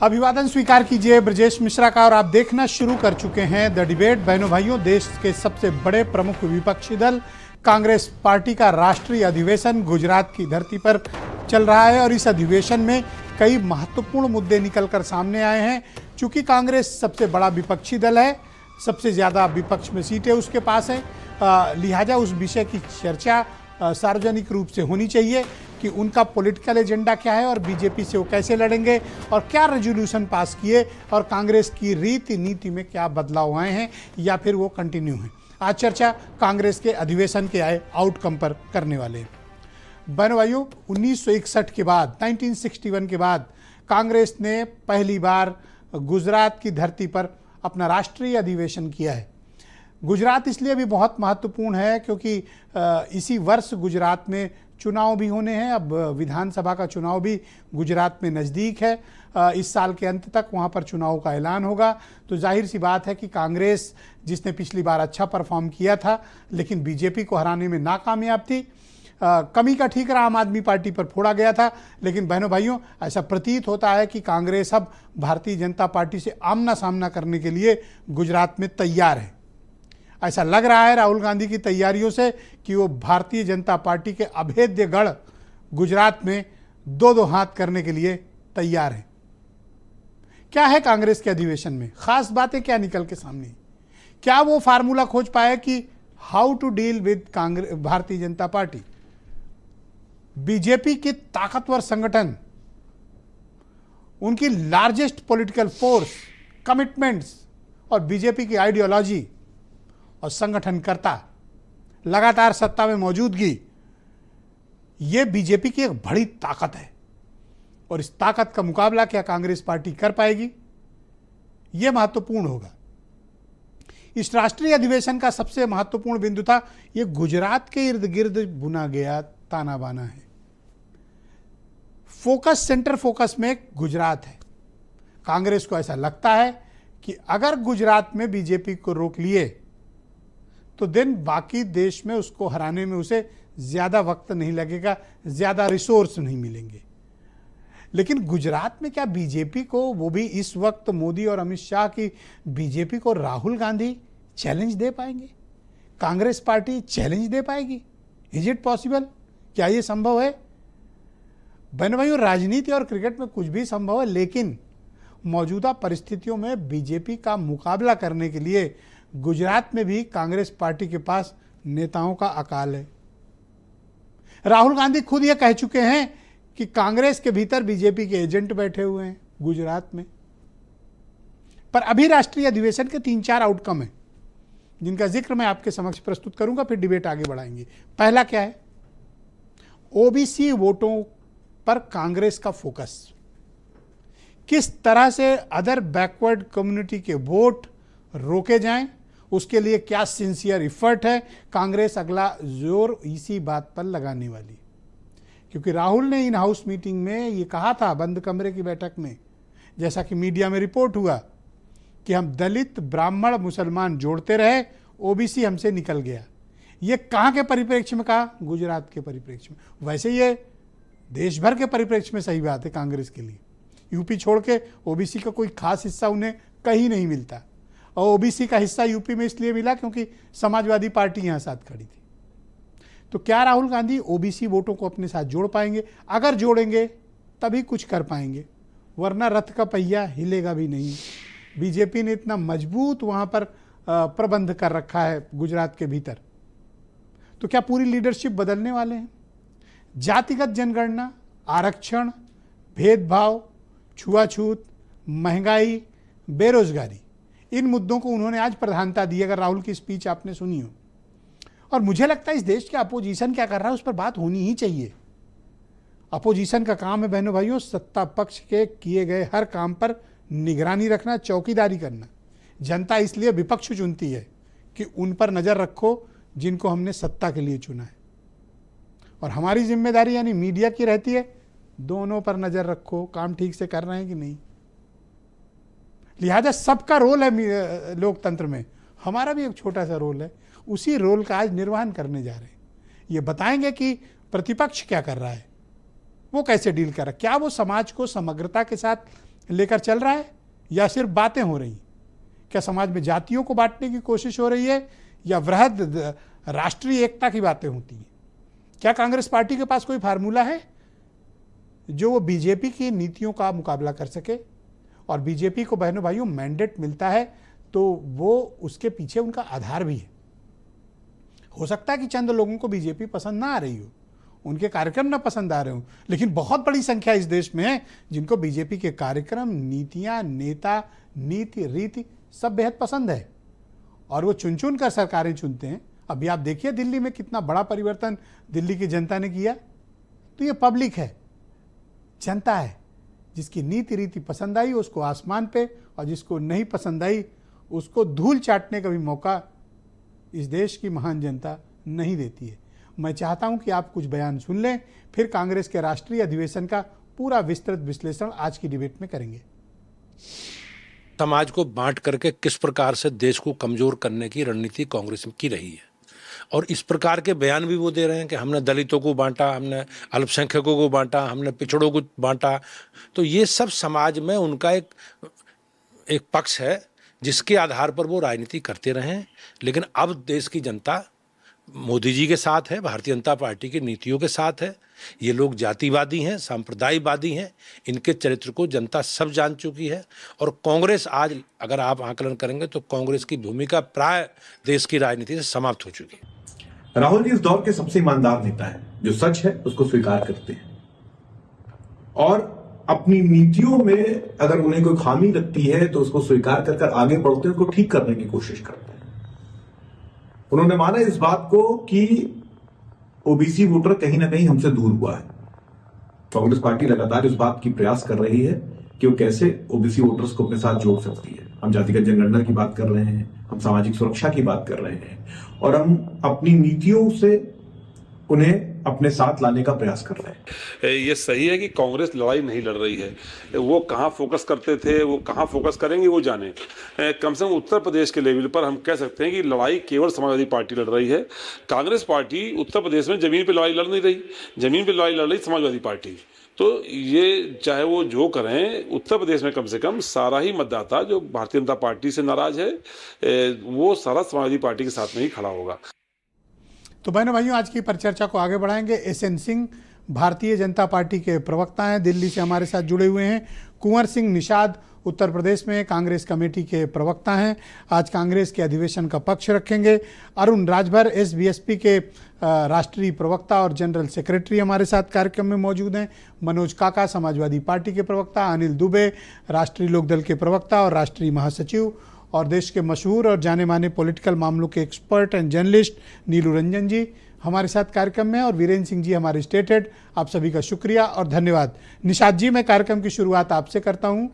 अभिवादन स्वीकार कीजिए ब्रजेश मिश्रा का और आप देखना शुरू कर चुके हैं द डिबेट। बहनों भाइयों, देश के सबसे बड़े प्रमुख विपक्षी दल कांग्रेस पार्टी का राष्ट्रीय अधिवेशन गुजरात की धरती पर चल रहा है और इस अधिवेशन में कई महत्वपूर्ण मुद्दे निकलकर सामने आए हैं। चूंकि कांग्रेस सबसे बड़ा विपक्षी दल है, सबसे ज़्यादा विपक्ष में सीटें उसके पास हैं, लिहाजा उस विषय की चर्चा सार्वजनिक रूप से होनी चाहिए कि उनका पॉलिटिकल एजेंडा क्या है और बीजेपी से वो कैसे लड़ेंगे और क्या रेजोल्यूशन पास किए और कांग्रेस की रीति नीति में क्या बदलाव आए हैं या फिर वो कंटिन्यू हैं। आज चर्चा कांग्रेस के अधिवेशन के आए आउटकम पर करने वाले हैं। बहनों भाइयों, 1961 के बाद 1961 के बाद कांग्रेस ने पहली बार गुजरात की धरती पर अपना राष्ट्रीय अधिवेशन किया है। गुजरात इसलिए भी बहुत महत्वपूर्ण है क्योंकि इसी वर्ष गुजरात में चुनाव भी होने हैं। अब विधानसभा का चुनाव भी गुजरात में नज़दीक है। इस साल के अंत तक वहाँ पर चुनाव का ऐलान होगा। तो जाहिर सी बात है कि कांग्रेस, जिसने पिछली बार अच्छा परफॉर्म किया था लेकिन बीजेपी को हराने में नाकामयाब थी, कमी का ठीकरा आम आदमी पार्टी पर फोड़ा गया था। लेकिन बहनों भाइयों, ऐसा प्रतीत होता है कि कांग्रेस अब भारतीय जनता पार्टी से आमना सामना करने के लिए गुजरात में तैयार है। ऐसा लग रहा है राहुल गांधी की तैयारियों से कि वो भारतीय जनता पार्टी के अभेद्य गढ़ गुजरात में दो दो हाथ करने के लिए तैयार हैं। क्या है कांग्रेस के अधिवेशन में, खास बातें क्या निकल के सामने, क्या वो फार्मूला खोज पाए कि how to deal with Congress Bharatiya Janata Party. BJP की ताकतवर संगठन, उनकी लार्जेस्ट पॉलिटिकल फोर्स, कमिटमेंट्स और बीजेपी की आइडियोलॉजी और संगठनकर्ता, लगातार सत्ता में मौजूदगी, ये बीजेपी की एक बड़ी ताकत है। और इस ताकत का मुकाबला क्या कांग्रेस पार्टी कर पाएगी, यह महत्वपूर्ण होगा। इस राष्ट्रीय अधिवेशन का सबसे महत्वपूर्ण बिंदु था, यह गुजरात के इर्द गिर्द बुना गया ताना बाना है। फोकस, सेंटर फोकस में गुजरात है। कांग्रेस को ऐसा लगता है कि अगर गुजरात में बीजेपी को रोक लिए तो दिन बाकी देश में उसको हराने में उसे ज़्यादा वक्त नहीं लगेगा, ज़्यादा रिसोर्स नहीं मिलेंगे। लेकिन गुजरात में क्या बीजेपी को, वो भी इस वक्त मोदी और अमित शाह की बीजेपी को राहुल गांधी चैलेंज दे पाएंगे? कांग्रेस पार्टी चैलेंज दे पाएगी? Is it possible? क्या ये संभव है? बहनों भाइयों, राजनीति और क्रिकेट में कुछ भी संभव है, लेकिन मौजूदा परिस्थितियों में बीजेपी का मुकाबला करने के लिए गुजरात में भी कांग्रेस पार्टी के पास नेताओं का अकाल है। राहुल गांधी खुद ये कह चुके हैं कि कांग्रेस के भीतर बीजेपी के एजेंट बैठे हुए हैं गुजरात में। पर अभी राष्ट्रीय अधिवेशन के 3-4 आउटकम हैं जिनका जिक्र मैं आपके समक्ष प्रस्तुत करूंगा, फिर डिबेट आगे बढ़ाएंगे। पहला क्या है? ओबीसी वोटों पर कांग्रेस का फोकस। किस तरह से अदर बैकवर्ड कम्युनिटी के वोट रोके जाएं, उसके लिए क्या सिंसियर इफर्ट है, कांग्रेस अगला जोर इसी बात पर लगाने वाली। क्योंकि राहुल ने इन हाउस मीटिंग में ये कहा था, बंद कमरे की बैठक में, जैसा कि मीडिया में रिपोर्ट हुआ, कि हम दलित, ब्राह्मण, मुसलमान जोड़ते रहे, ओबीसी हमसे निकल गया। ये कहाँ के परिप्रेक्ष्य में कहा? गुजरात के परिप्रेक्ष्य में। वैसे ये देश भर के परिप्रेक्ष्य में सही बात है कांग्रेस के लिए। यूपी छोड़ के ओबीसी का कोई खास हिस्सा उन्हें कहीं नहीं मिलता, और ओबीसी का हिस्सा यूपी में इसलिए मिला क्योंकि समाजवादी पार्टी यहाँ साथ खड़ी थी। तो क्या राहुल गांधी ओबीसी वोटों को अपने साथ जोड़ पाएंगे? अगर जोड़ेंगे तभी कुछ कर पाएंगे, वरना रथ का पहिया हिलेगा भी नहीं। बीजेपी ने इतना मजबूत वहाँ पर प्रबंध कर रखा है गुजरात के भीतर। तो क्या पूरी लीडरशिप बदलने वाले हैं? जातिगत जनगणना, आरक्षण, भेदभाव, छुआछूत, महंगाई, बेरोजगारी, इन मुद्दों को उन्होंने आज प्रधानता दी। अगर राहुल की स्पीच आपने सुनी हो, और मुझे लगता है इस देश के अपोजिशन क्या कर रहा है उस पर बात होनी ही चाहिए। अपोजिशन का काम है बहनों भाइयों, सत्ता पक्ष के किए गए हर काम पर निगरानी रखना, चौकीदारी करना। जनता इसलिए विपक्ष चुनती है कि उन पर नज़र रखो जिनको हमने सत्ता के लिए चुना है, और हमारी जिम्मेदारी यानी मीडिया की रहती है, दोनों पर नज़र रखो काम ठीक से कर रहे हैं कि नहीं। लिहाजा सबका रोल है लोकतंत्र में, हमारा भी एक छोटा सा रोल है, उसी रोल का आज निर्वहन करने जा रहे हैं। ये बताएंगे कि प्रतिपक्ष क्या कर रहा है, वो कैसे डील कर रहा है, क्या वो समाज को समग्रता के साथ लेकर चल रहा है या सिर्फ बातें हो रही? क्या समाज में जातियों को बांटने की कोशिश हो रही है या वृहद राष्ट्रीय एकता की बातें होती हैं? क्या कांग्रेस पार्टी के पास कोई फार्मूला है जो वो बीजेपी की नीतियों का मुकाबला कर सके? और बीजेपी को बहनों भाइयों मैंडेट मिलता है तो वो उसके पीछे उनका आधार भी है। हो सकता है कि चंद लोगों को बीजेपी पसंद ना आ रही हो, उनके कार्यक्रम ना पसंद आ रहे हो, लेकिन बहुत बड़ी संख्या इस देश में है जिनको बीजेपी के कार्यक्रम, नीतियां, नेता, नीति, रीति सब बेहद पसंद है और वो चुन चुन कर सरकारें चुनते हैं। अभी आप देखिए दिल्ली में कितना बड़ा परिवर्तन दिल्ली की जनता ने किया। तो ये पब्लिक है, जनता है, जिसकी नीति रीति पसंद आई उसको आसमान पे, और जिसको नहीं पसंद आई उसको धूल चाटने का भी मौका इस देश की महान जनता नहीं देती है। मैं चाहता हूं कि आप कुछ बयान सुन लें, फिर कांग्रेस के राष्ट्रीय अधिवेशन का पूरा विस्तृत विश्लेषण आज की डिबेट में करेंगे। समाज को बांट करके किस प्रकार से देश को कमजोर करने की रणनीति कांग्रेस की रही है, और इस प्रकार के बयान भी वो दे रहे हैं कि हमने दलितों को बांटा, हमने अल्पसंख्यकों को बांटा, हमने पिछड़ों को बांटा। तो ये सब समाज में उनका एक पक्ष है जिसके आधार पर वो राजनीति करते रहे। लेकिन अब देश की जनता मोदी जी के साथ है, भारतीय जनता पार्टी की नीतियों के साथ है। ये लोग जातिवादी हैं, सांप्रदायिकवादी हैं, इनके चरित्र को जनता सब जान चुकी है। और कांग्रेस आज अगर आप आकलन करेंगे तो कांग्रेस की भूमिका प्राय देश की राजनीति से समाप्त हो चुकी है। राहुल जी इस दौर के सबसे ईमानदार नेता है, जो सच है उसको स्वीकार करते हैं और अपनी नीतियों में अगर उन्हें कोई खामी लगती है तो उसको स्वीकार कर आगे बढ़ते हैं, उसको ठीक करने की कोशिश करते हैं। उन्होंने माना इस बात को कि ओबीसी वोटर कहीं ना कहीं हमसे दूर हुआ है। कांग्रेस पार्टी लगातार इस बात की प्रयास कर रही है कि वो कैसे ओबीसी वोटर्स को अपने साथ जोड़ सकती है। हम जातिगत जनगणना की बात कर रहे हैं, हम सामाजिक सुरक्षा की बात कर रहे हैं और हम अपनी नीतियों से उन्हें अपने साथ लाने का प्रयास कर रहे हैं। ये सही है कि कांग्रेस लड़ाई नहीं लड़ रही है। वो कहाँ फोकस करते थे, वो कहाँ फोकस करेंगे वो जाने। कम से कम उत्तर प्रदेश के लेवल पर हम कह सकते हैं कि लड़ाई केवल समाजवादी पार्टी लड़ रही है। कांग्रेस पार्टी उत्तर प्रदेश में जमीन पर लड़ाई लड़ नहीं रही, जमीन पर लड़ाई लड़ रही समाजवादी पार्टी। तो ये चाहे वो जो करें, उत्तर प्रदेश में कम से कम सारा ही मतदाता जो भारतीय जनता पार्टी से नाराज है वो सारा समाजवादी पार्टी के साथ में ही खड़ा होगा। तो बहनों भाइयों, आज की परिचर्चा को आगे बढ़ाएंगे। एसएन सिंह भारतीय जनता पार्टी के प्रवक्ता हैं, दिल्ली से हमारे साथ जुड़े हुए हैं। कुंवर सिंह निषाद उत्तर प्रदेश में कांग्रेस कमेटी के प्रवक्ता हैं, आज कांग्रेस के अधिवेशन का पक्ष रखेंगे। अरुण राजभर एसबीएसपी के राष्ट्रीय प्रवक्ता और जनरल सेक्रेटरी हमारे साथ कार्यक्रम में मौजूद हैं। मनोज काका समाजवादी पार्टी के प्रवक्ता, अनिल दुबे राष्ट्रीय लोकदल के प्रवक्ता और राष्ट्रीय महासचिव, और देश के मशहूर और जाने माने पॉलिटिकल मामलों के एक्सपर्ट एंड जर्नलिस्ट नीलू रंजन जी हमारे साथ कार्यक्रम में, और वीरेंद्र सिंह जी हमारे स्टेट हेड। आप सभी का शुक्रिया और धन्यवाद। निषाद जी, मैं कार्यक्रम की शुरुआत आपसे करता हूं।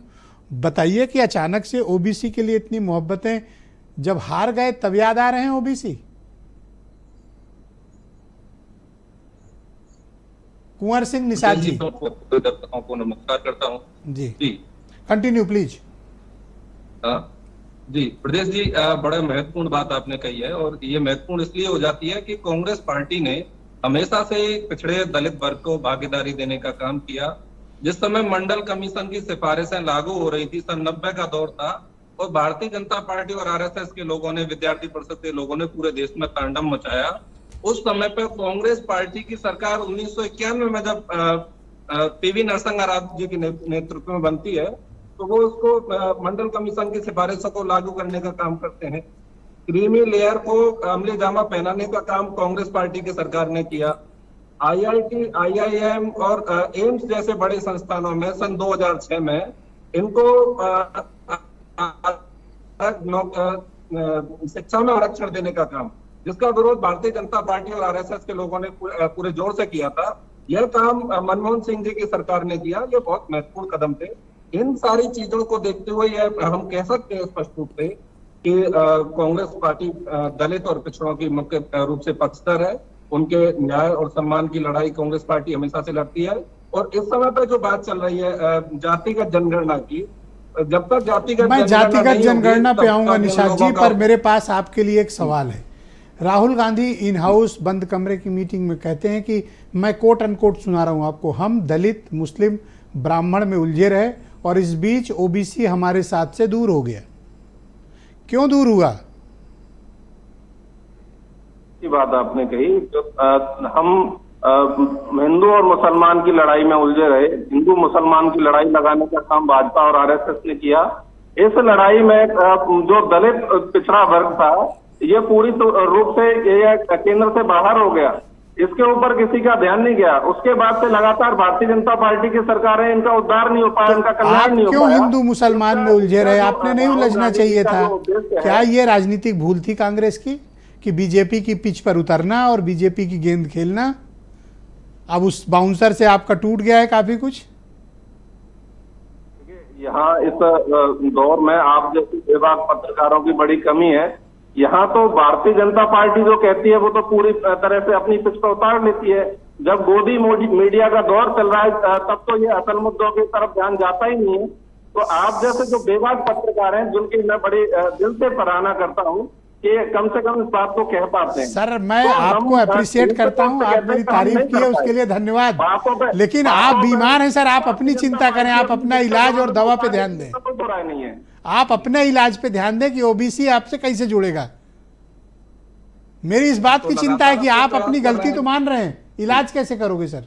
बताइए कि अचानक से ओबीसी के लिए इतनी मोहब्बतें, जब हार गए तब याद आ रहे हैं ओबीसी? कुंवर सिंह निषाद जी। दर्शकों को नमस्कार करता हूं। जी कंटिन्यू प्लीज। जी प्रदेश जी, बड़ा महत्वपूर्ण बात आपने कही है और ये महत्वपूर्ण इसलिए हो जाती है कि कांग्रेस पार्टी ने हमेशा से पिछड़े दलित वर्ग को भागीदारी देने का काम किया। जिस समय मंडल कमीशन की सिफारिशें लागू हो रही थी, सन 90 का दौर था, और भारतीय जनता पार्टी और आरएसएस के लोगों ने, विद्यार्थी परिषद के लोगों ने पूरे देश में तांडव मचाया। उस समय पर कांग्रेस पार्टी की सरकार 1991 में जब पीवी नरसिंह राव जी के नेतृत्व में बनती है तो वो उसको मंडल कमीशन की सिफारिशों को लागू करने का काम करते हैं। क्रीमी लेयर को अमली जामा पहनाने का काम कांग्रेस पार्टी की सरकार ने किया। आईआईटी, आईआईएम और एम्स जैसे बड़े संस्थानों में सन 2006 में इनको शिक्षा में आरक्षण देने का काम, जिसका विरोध भारतीय जनता पार्टी और आरएसएस के लोगों ने पूरे जोर से किया था, यह काम मनमोहन सिंह जी की सरकार ने किया। ये बहुत महत्वपूर्ण कदम थे। इन सारी चीजों को देखते हुए यह हम कह सकते हैं स्पष्ट रूप से कि कांग्रेस पार्टी दलित और पिछड़ों की मुख्य रूप से पक्षधर है। उनके न्याय और सम्मान की लड़ाई कांग्रेस पार्टी हमेशा से लड़ती है। और इस समय पर जो बात चल रही है जातिगत जनगणना की, जब तक जातिगत जनगणना पे आऊंगा निषाद जी, पर मेरे पास आपके लिए एक सवाल है। राहुल गांधी इन हाउस बंद कमरे की मीटिंग में कहते हैं कि मैं कोट अनकोट सुना रहा हूं आपको, हम दलित, मुस्लिम, ब्राह्मण में उलझे रहे और इस बीच ओबीसी हमारे साथ से दूर हो गया। क्यों दूर हुआ? की बात आपने कही, हम हिंदू और मुसलमान की लड़ाई में उलझे रहे। हिंदू मुसलमान की लड़ाई लगाने का काम भाजपा और आरएसएस ने किया। इस लड़ाई में जो दलित पिछड़ा वर्ग था, ये पूरी रूप से ये केंद्र से बाहर हो गया। इसके ऊपर किसी का ध्यान नहीं गया। उसके बाद से लगातार भारतीय जनता पार्टी की सरकारें, इनका उद्धार नहीं हो पाया, इनका कल्याण नहीं हो पाया। क्यों हिंदू मुसलमान में उलझे रहे? आपने नहीं उलझना चाहिए था। क्या ये राजनीतिक भूल थी कांग्रेस की कि बीजेपी की पिच पर उतरना और बीजेपी की गेंद खेलना? अब उस बाउंसर से आपका टूट गया है काफी कुछ। यहाँ इस दौर में आप जैसे बेबाक पत्रकारों की बड़ी कमी है। यहाँ तो भारतीय जनता पार्टी जो कहती है वो तो पूरी तरह से अपनी पिच पर उतार लेती है। जब गोदी मीडिया का दौर चल रहा है तब तो ये असल मुद्दों की तरफ ध्यान जाता ही नहीं है। तो आप जैसे जो बेबाक पत्रकार हैं, जिनकी मैं बड़ी दिल से सराहना करता हूँ कि कम से कम इस बात को कह पाते हैं। सर, मैं आपको अप्रिशिएट करता हूँ, आप मेरी तारीफ की है, उसके लिए धन्यवाद। लेकिन आप बीमार हैं सर, आप अपनी चिंता करें, आप अपना इलाज और दवा पे ध्यान दें। नहीं है, आप अपने इलाज पे ध्यान दें कि ओबीसी आपसे कैसे जुड़ेगा। मेरी इस बात की चिंता है कि आप अपनी गलती तो मान रहे हैं, इलाज कैसे करोगे सर?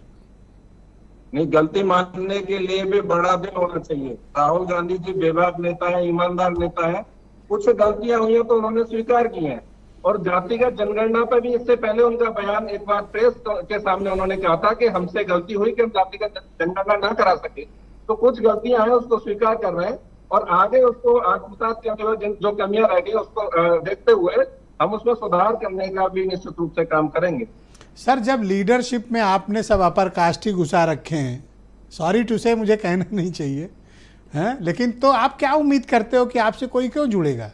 नहीं, गलती मानने के लिए भी बड़ा दिन होना चाहिए। राहुल गांधी जी बेबाक नेता है, ईमानदार नेता है। कुछ गलतियां हुई हैं तो उन्होंने स्वीकार की हैं। और जातिगत जनगणना पर भी इससे पहले उनका बयान एक बार प्रेस के सामने उन्होंने कहा था कि हमसे गलती हुई कि हम जातिगत जनगणना ना करा सके। तो कुछ गलतियां हैं, उसको स्वीकार कर रहे हैं और आगे उसको आत्मसात करते हुए जो कमियां रह गई उसको देखते हुए हम उसमें सुधार करने का भी निश्चित रूप से काम करेंगे। सर, जब लीडरशिप में आपने सब अपर कास्ट ही घुसा रखे हैं, सॉरी टू से मुझे कहना नहीं चाहिए हैं, लेकिन तो आप क्या उम्मीद करते हो कि आपसे कोई क्यों जुड़ेगा?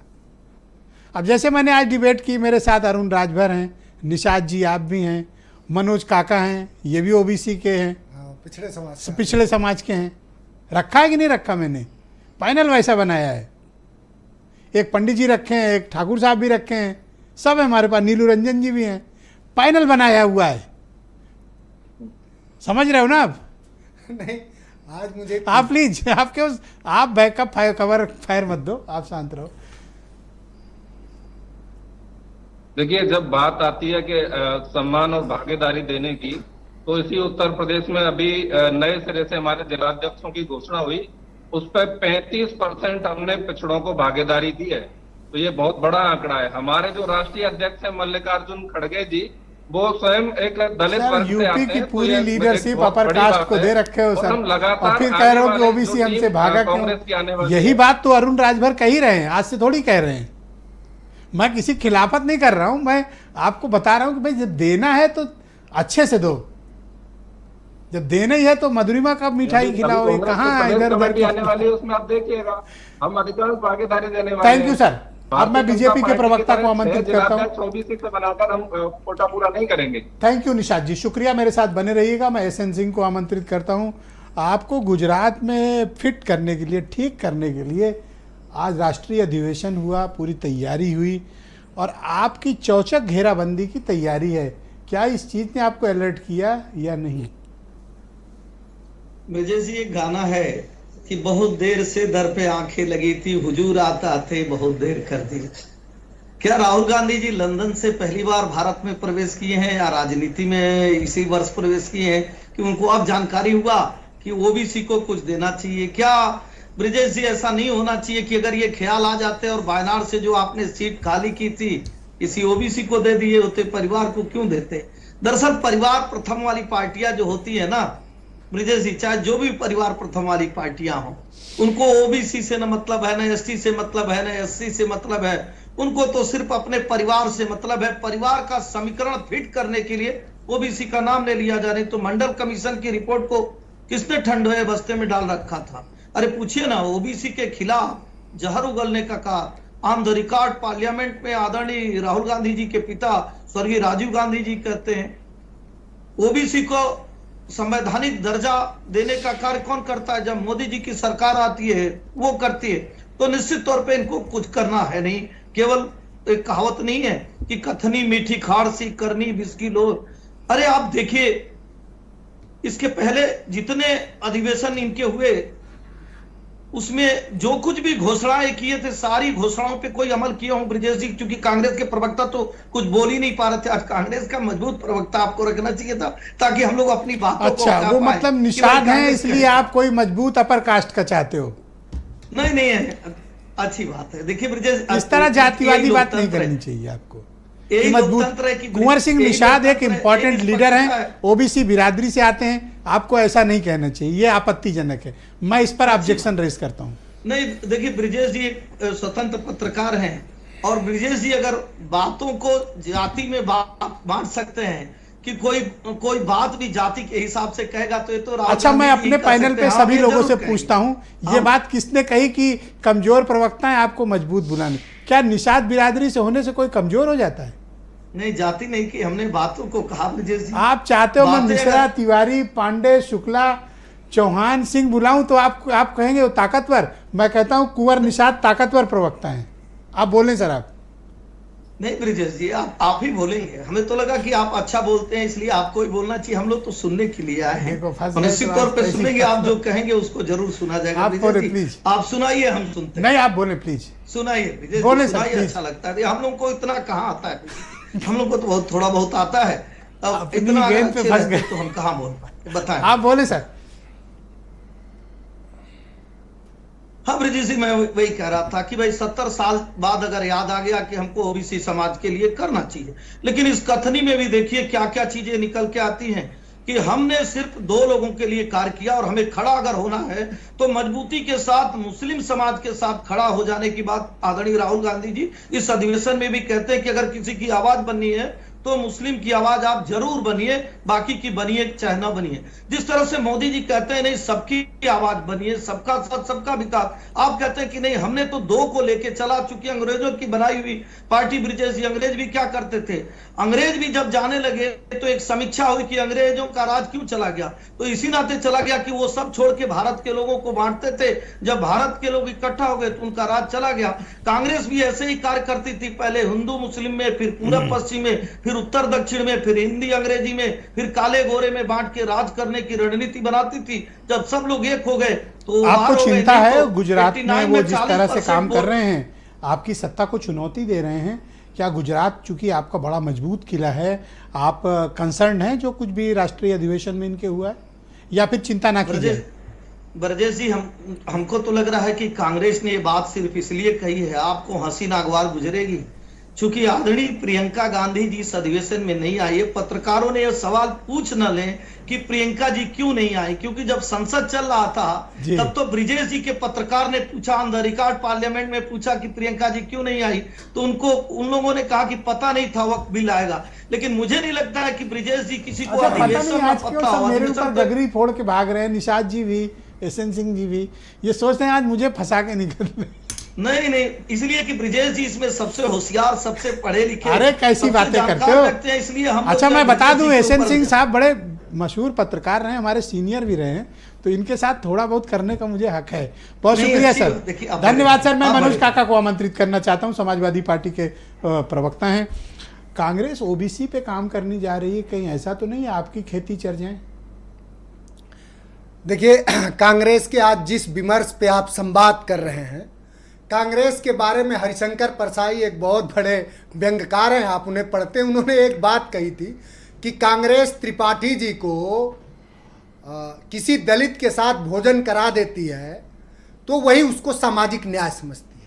अब जैसे मैंने आज डिबेट की, मेरे साथ अरुण राजभर हैं, निषाद जी आप भी हैं, मनोज काका हैं, ये भी ओबीसी के हैं, पिछड़े समाज के हैं। रखा है कि नहीं रखा? मैंने पैनल वैसा बनाया है। एक पंडित जी रखे हैं, एक ठाकुर साहब भी रखे हैं, सब है हमारे पास, नीलू रंजन जी भी हैं। पैनल बनाया हुआ है, समझ रहे हो ना आप? नहीं, आज मुझे आप प्लीज, आप क्यों, आप बैकअप कवर फायर मत दो, आप शांत रहो। देखिए, जब बात आती है कि सम्मान और भागीदारी देने की, तो इसी उत्तर प्रदेश में अभी नए सिरे से हमारे जिलाध्यक्षों की घोषणा हुई। उस पर 35% हमने पिछड़ों को भागीदारी दी है। तो ये बहुत बड़ा आंकड़ा है। हमारे जो राष्ट्रीय अध्यक्ष है मल्लिकार्जुन खड़गे जी, वो स्वयं एक दलित वर्ग से आते हैं। यूपी की पूरी लीडरशिप अपर कास्ट को दे रखे हो सर, और फिर कह रहे हो कि ओबीसी हमसे भागा क्यों? यही बात तो अरुण राजभर कह ही रहे हैं, आज से थोड़ी कह रहे हैं। मैं किसी खिलाफत नहीं कर रहा हूं, मैं आपको बता रहा हूं कि भाई जब देना है तो अच्छे से दो। जब देना ही है तो मधुरिमा का मिठाई खिलाओ, कहाँ इधर उधर आने वाली है, उसमें आप देखिएगा हम अधिकांश भागीदारी देने वाले। Thank you sir. अब मैं बीजेपी के प्रवक्ता को आमंत्रित करता हूँ। ओबीसी से बनाकर हम कोटा पूरा नहीं करेंगे। थैंक यू निषाद जी, शुक्रिया, मेरे साथ बने रहिएगा। मैं एसएन सिंह को आमंत्रित करता हूँ आपको गुजरात में फिट करने के लिए, ठीक करने के लिए। आज राष्ट्रीय अधिवेशन हुआ, पूरी तैयारी हुई और आपकी चौचक घेराबंदी की तैयारी है। क्या इस चीज ने आपको अलर्ट किया या नहीं? मुझे जी एक गाना है कि बहुत देर से दर पे आंखें लगी थी, हुजूर आता आते बहुत देर कर दी। क्या राहुल गांधी जी लंदन से पहली बार भारत में प्रवेश किए हैं या राजनीति में इसी वर्ष प्रवेश किए हैं कि उनको अब जानकारी हुआ कि ओबीसी को कुछ देना चाहिए? क्या ब्रिजेश जी ऐसा नहीं होना चाहिए कि अगर ये ख्याल आ जाते और वायनाड से जो आपने सीट खाली की थी इसी ओबीसी को दे दिए होते, परिवार को क्यों देते? दरअसल परिवार प्रथम वाली पार्टियां जो होती है ना ब्रिजेश जी, चाहे जो भी परिवार प्रथम वाली पार्टियां हो, उनको ओबीसी से न मतलब है, न एसटी से मतलब है, न एससी से मतलब है। उनको तो सिर्फ अपने परिवार से मतलब है। परिवार का समीकरण फिट करने के लिए ओबीसी का नाम ले लिया जा रहा है। तो मंडल कमीशन की रिपोर्ट को किसने ठंडे बस्ते में डाल रखा था? अरे पूछिए ना, ओबीसी के खिलाफ जहर उगलने का काम ऑन द रिकॉर्ड पार्लियामेंट में आदरणीय राहुल गांधी जी के पिता स्वर्गीय राजीव गांधी जी कहते हैं। ओबीसी को संवैधानिक दर्जा देने का कार्य कौन करता है? जब मोदी जी की सरकार आती है वो करती है। तो निश्चित तौर पे इनको कुछ करना है नहीं। केवल एक कहावत नहीं है कि कथनी मीठी खाड़ सी करनी बिस्की लो। अरे आप देखिए, इसके पहले जितने अधिवेशन इनके हुए उसमें जो कुछ भी घोषणाएं किए थे, सारी घोषणाओं पे कोई अमल किया हूं ब्रजेश जी? क्योंकि कांग्रेस के प्रवक्ता तो कुछ बोल ही नहीं पा रहे थे। आज कांग्रेस का मजबूत प्रवक्ता आपको रखना चाहिए था, ताकि हम लोग अपनी बातों को अच्छा, बता वो पाएं मतलब कि निषाद भाई हैं कांग्रेस इसलिए आप कोई मजबूत अपर कास्ट का चाहते हो? नहीं नहीं है, अच्छी बात है। देखिए ब्रजेश, इस तरह जातिवादी बात नहीं लोकतंत्र है। करनी चाहिए आपको। यही मजबूत लोकतंत्र है कि कुंवर सिंह यही निषाद एक लोकतंत्र है, इंपॉर्टेंट यही लीडर निष्पक्षता हैं, है। ओबीसी बिरादरी से आते हैं, आपको ऐसा नहीं कहना चाहिए, ये आपत्तिजनक है। मैं इस पर ऑब्जेक्शन रेज करता हूं। नहीं देखिए, ब्रजेश जी एक स्वतंत्र पत्रकार हैं, और ब्रजेश जी अगर बातों को जाति में बांट सकते हैं कि कोई बात भी जाति के हिसाब से कहेगा, तो ये तो राहुल अच्छा, मैं गांधी जी अपने कर पैनल सकते पे हैं। सभी ये लोगों जरूर से कहेंगे। पूछता हूं, ये हाँ। बात किसने कही कि कमजोर प्रवक्ता है आपको मजबूत बुलाने? क्या निषाद बिरादरी से होने से कोई कमजोर हो जाता है? नहीं, जाति नहीं की, हमने बातों को कहा ब्रजेश जी। आप चाहते हो मैं बातें मिश्रा, अगर- तिवारी, पांडे, शुक्ला, चौहान, सिंह बुलाऊं तो आप कहेंगे वो ताकतवर? मैं कहता हूं कुंवर निषाद ताकतवर प्रवक्ता हैं। आप बोलें सर। आप नहीं ब्रजेश जी, आप ही बोलेंगे। हमें तो लगा कि आप अच्छा बोलते हैं, इसलिए आपको ही बोलना चाहिए। हम लोग तो सुनने के लिए आए हैं, देखो, फंस हम गए निश्चित तो तौर आप पे ऐसी सुनेंगे। बात- आप जो कहेंगे उसको जरूर सुना जाएगा। आप ब्रजेश बोले, जी, प्लीज। आप सुनाइए, हम सुनते हैं। नहीं, आप बोले प्लीज। सुनाइए ब्रजेश बोले जी, सर, सुनाइए, प्लीज। अच्छा लगता है। हम लोग को इतना कहाँ आता है, हम लोग को तो थोड़ा बहुत आता है। अब अपनी इतना अगर गेंद पे अच्छे फंस रहते गए। तो हम कहाँ बोल पाए, बताएं। आप बोले सर। हाँ ब्रजेश जी, मैं वही कह रहा था कि भाई 70 साल बाद अगर याद आ गया कि हमको ओबीसी समाज के लिए करना चाहिए, लेकिन इस कथनी में भी देखिए क्या क्या चीजें निकल के आती हैं कि हमने सिर्फ 2 लोगों के लिए कार्य किया, और हमें खड़ा अगर होना है तो मजबूती के साथ मुस्लिम समाज के साथ खड़ा हो जाने की बात आदरणीय राहुल गांधी जी इस अधिवेशन में भी कहते हैं कि अगर किसी की आवाज बननी है तो मुस्लिम की आवाज आप जरूर बनिए, बाकी की बनिए चाहे ना बनिए। जिस तरह से मोदी जी कहते हैं नहीं सबकी आवाज बनिए, सबका साथ सबका विकास, आप कहते हैं कि नहीं हमने तो 2 को लेके चला, चूंकि अंग्रेजों की बनाई हुई पार्टी ब्रजेश जी, अंग्रेज भी क्या करते थे, अंग्रेज भी जब जाने लगे तो एक समीक्षा हुई कि अंग्रेजों का राज क्यों चला गया, तो इसी नाते चला गया कि वो सब छोड़ के भारत के लोगों को बांटते थे। जब भारत के लोग इकट्ठा हो गए तो उनका राज चला गया। कांग्रेस भी ऐसे ही कार्य करती थी, पहले हिंदू मुस्लिम में, फिर पूरब पश्चिम में, फिर उत्तर दक्षिण में, फिर हिंदी अंग्रेजी में, फिर काले गोरे में बांट के राज करने की रणनीति बनाती थी। जब सब लोग एक हो गए तो आपको बाहर हो गए, चिंता नहीं है तो गुजरात 89 में वो जिस तरह से 40% काम कर वोट- रहे हैं, आपकी सत्ता को चुनौती दे रहे हैं? क्या गुजरात चूंकि आपका बड़ा मजबूत किला है, आप कंसर्न हैं जो कुछ भी राष्ट्रीय अधिवेशन में इनके हुआ है, या फिर चिंता ना कीजिए? ब्रजेश जी, हमको तो लग रहा है कि कांग्रेस ने ये बात सिर्फ इसलिए कही है, आपको हंसी नागवार गुजरेगी, चूंकि आदरणीय प्रियंका गांधी जी इस अधिवेशन में नहीं आई है। पत्रकारों ने यह सवाल पूछ न ले कि प्रियंका जी क्यों नहीं आई, क्योंकि जब संसद चल रहा था तब तो ब्रजेश जी के पत्रकार ने पूछा, ऑन द रिकॉर्ड पार्लियामेंट में पूछा कि प्रियंका जी क्यों नहीं आई, तो उन लोगों ने कहा कि पता नहीं था, वक्त बिल आएगा। लेकिन मुझे नहीं लगता है कि ब्रजेश जी किसी को अच्छा, पता अधिवेशन नहीं में आज क्यों पता सब हो। मेरे अधिवेशन ऊपर तो- गगरी फोड़ के भाग रहे हैं, निषाद जी भी, एसएन सिंह जी भी, ये सोचते हैं आज मुझे फंसा के निकल रहे। नहीं, इसलिए कि ब्रजेश जी इसमें सबसे होशियार, सबसे पढ़े लिखे, अरे कैसी सबसे बातें जानकार करते हो? लगते हैं, इसलिए हम अच्छा, लोग मैं बता ब्रजेश दूं, जी के एसएन ऊपर सिंह साहब बड़े मशहूर पत्रकार रहे हैं, हमारे सीनियर भी रहे हैं, तो इनके साथ थोड़ा बहुत करने का मुझे हक है। बहुत नहीं, शुक्रिया अच्छी सर, बात, देखिए, आप धन्यवाद सर। मैं आप मनोज बड़े- काका को आमंत्रित करना चाहता हूं, समाजवादी पार्टी के प्रवक्ता हैं। कांग्रेस ओबीसी पे काम करने जा रही है, कहीं ऐसा तो नहीं है आपकी खेती चर जाए? देखिए, कांग्रेस के आज जिस विमर्श पे आप संवाद कर रहे हैं, कांग्रेस के बारे में हरिशंकर परसाई एक बहुत बड़े व्यंग्यकार हैं, आप उन्हें पढ़ते हैं। उन्होंने एक बात कही थी कि कांग्रेस त्रिपाठी जी को किसी दलित के साथ भोजन करा देती है तो वही उसको सामाजिक न्याय समझती है।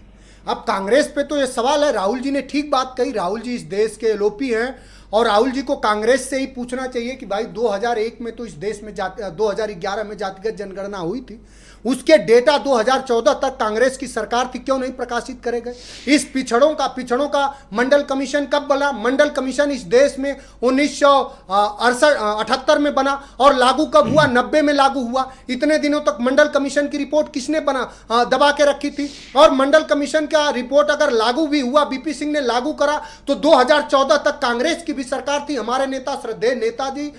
अब कांग्रेस पे तो ये सवाल है, राहुल जी ने ठीक बात कही, राहुल जी इस देश के एलओपी हैं, और राहुल जी को कांग्रेस से ही पूछना चाहिए कि भाई 2001 में तो इस देश में 2011 में जातिगत जनगणना हुई थी, उसके डेटा 2014 तक कांग्रेस की सरकार थी, क्यों नहीं प्रकाशित करे गए? इस पिछड़ों का मंडल कमीशन कब बना? मंडल कमीशन इस देश में 1978 में बना, और लागू कब हुआ? 90 में लागू हुआ। इतने दिनों तक मंडल कमीशन की रिपोर्ट किसने दबा के रखी थी? और मंडल कमीशन का रिपोर्ट अगर लागू भी हुआ, बीपी सिंह ने लागू करा, तो 2014 तक कांग्रेस की भी सरकार थी। हमारे नेता, श्रद्धेय नेताजी,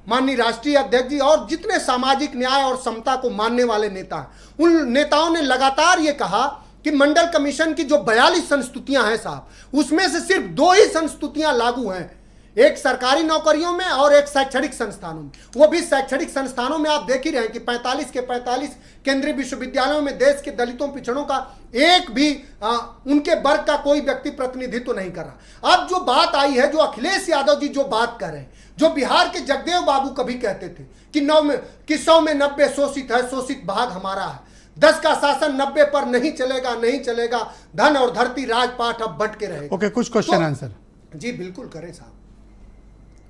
माननीय राष्ट्रीय अध्यक्ष जी, और जितने सामाजिक न्याय और समता को मानने वाले नेता हैं, उन नेताओं ने लगातार ये कहा कि मंडल कमीशन की जो 42 संस्तुतियां हैं साहब, उसमें से सिर्फ 2 ही संस्तुतियां लागू हैं। एक सरकारी नौकरियों में और एक शैक्षणिक संस्थानों में। वो भी शैक्षणिक संस्थानों में आप देख ही रहे हैं कि 45 के 45 केंद्रीय विश्वविद्यालयों में देश के दलितों पिछड़ों का एक भी उनके वर्ग का कोई व्यक्ति प्रतिनिधित्व नहीं कर रहा। अब जो बात आई है, जो अखिलेश यादव जी जो बात कर रहे हैं, जो बिहार के जगदेव बाबू कभी कहते थे कि 100 में 90 शोषित है, शोषित भाग हमारा है, 10 का शासन 90 पर नहीं चलेगा, नहीं चलेगा, धन और धरती राजपाट अब बंट के रहेगा। ओके, कुछ क्वेश्चन आंसर जी बिल्कुल करें साहब।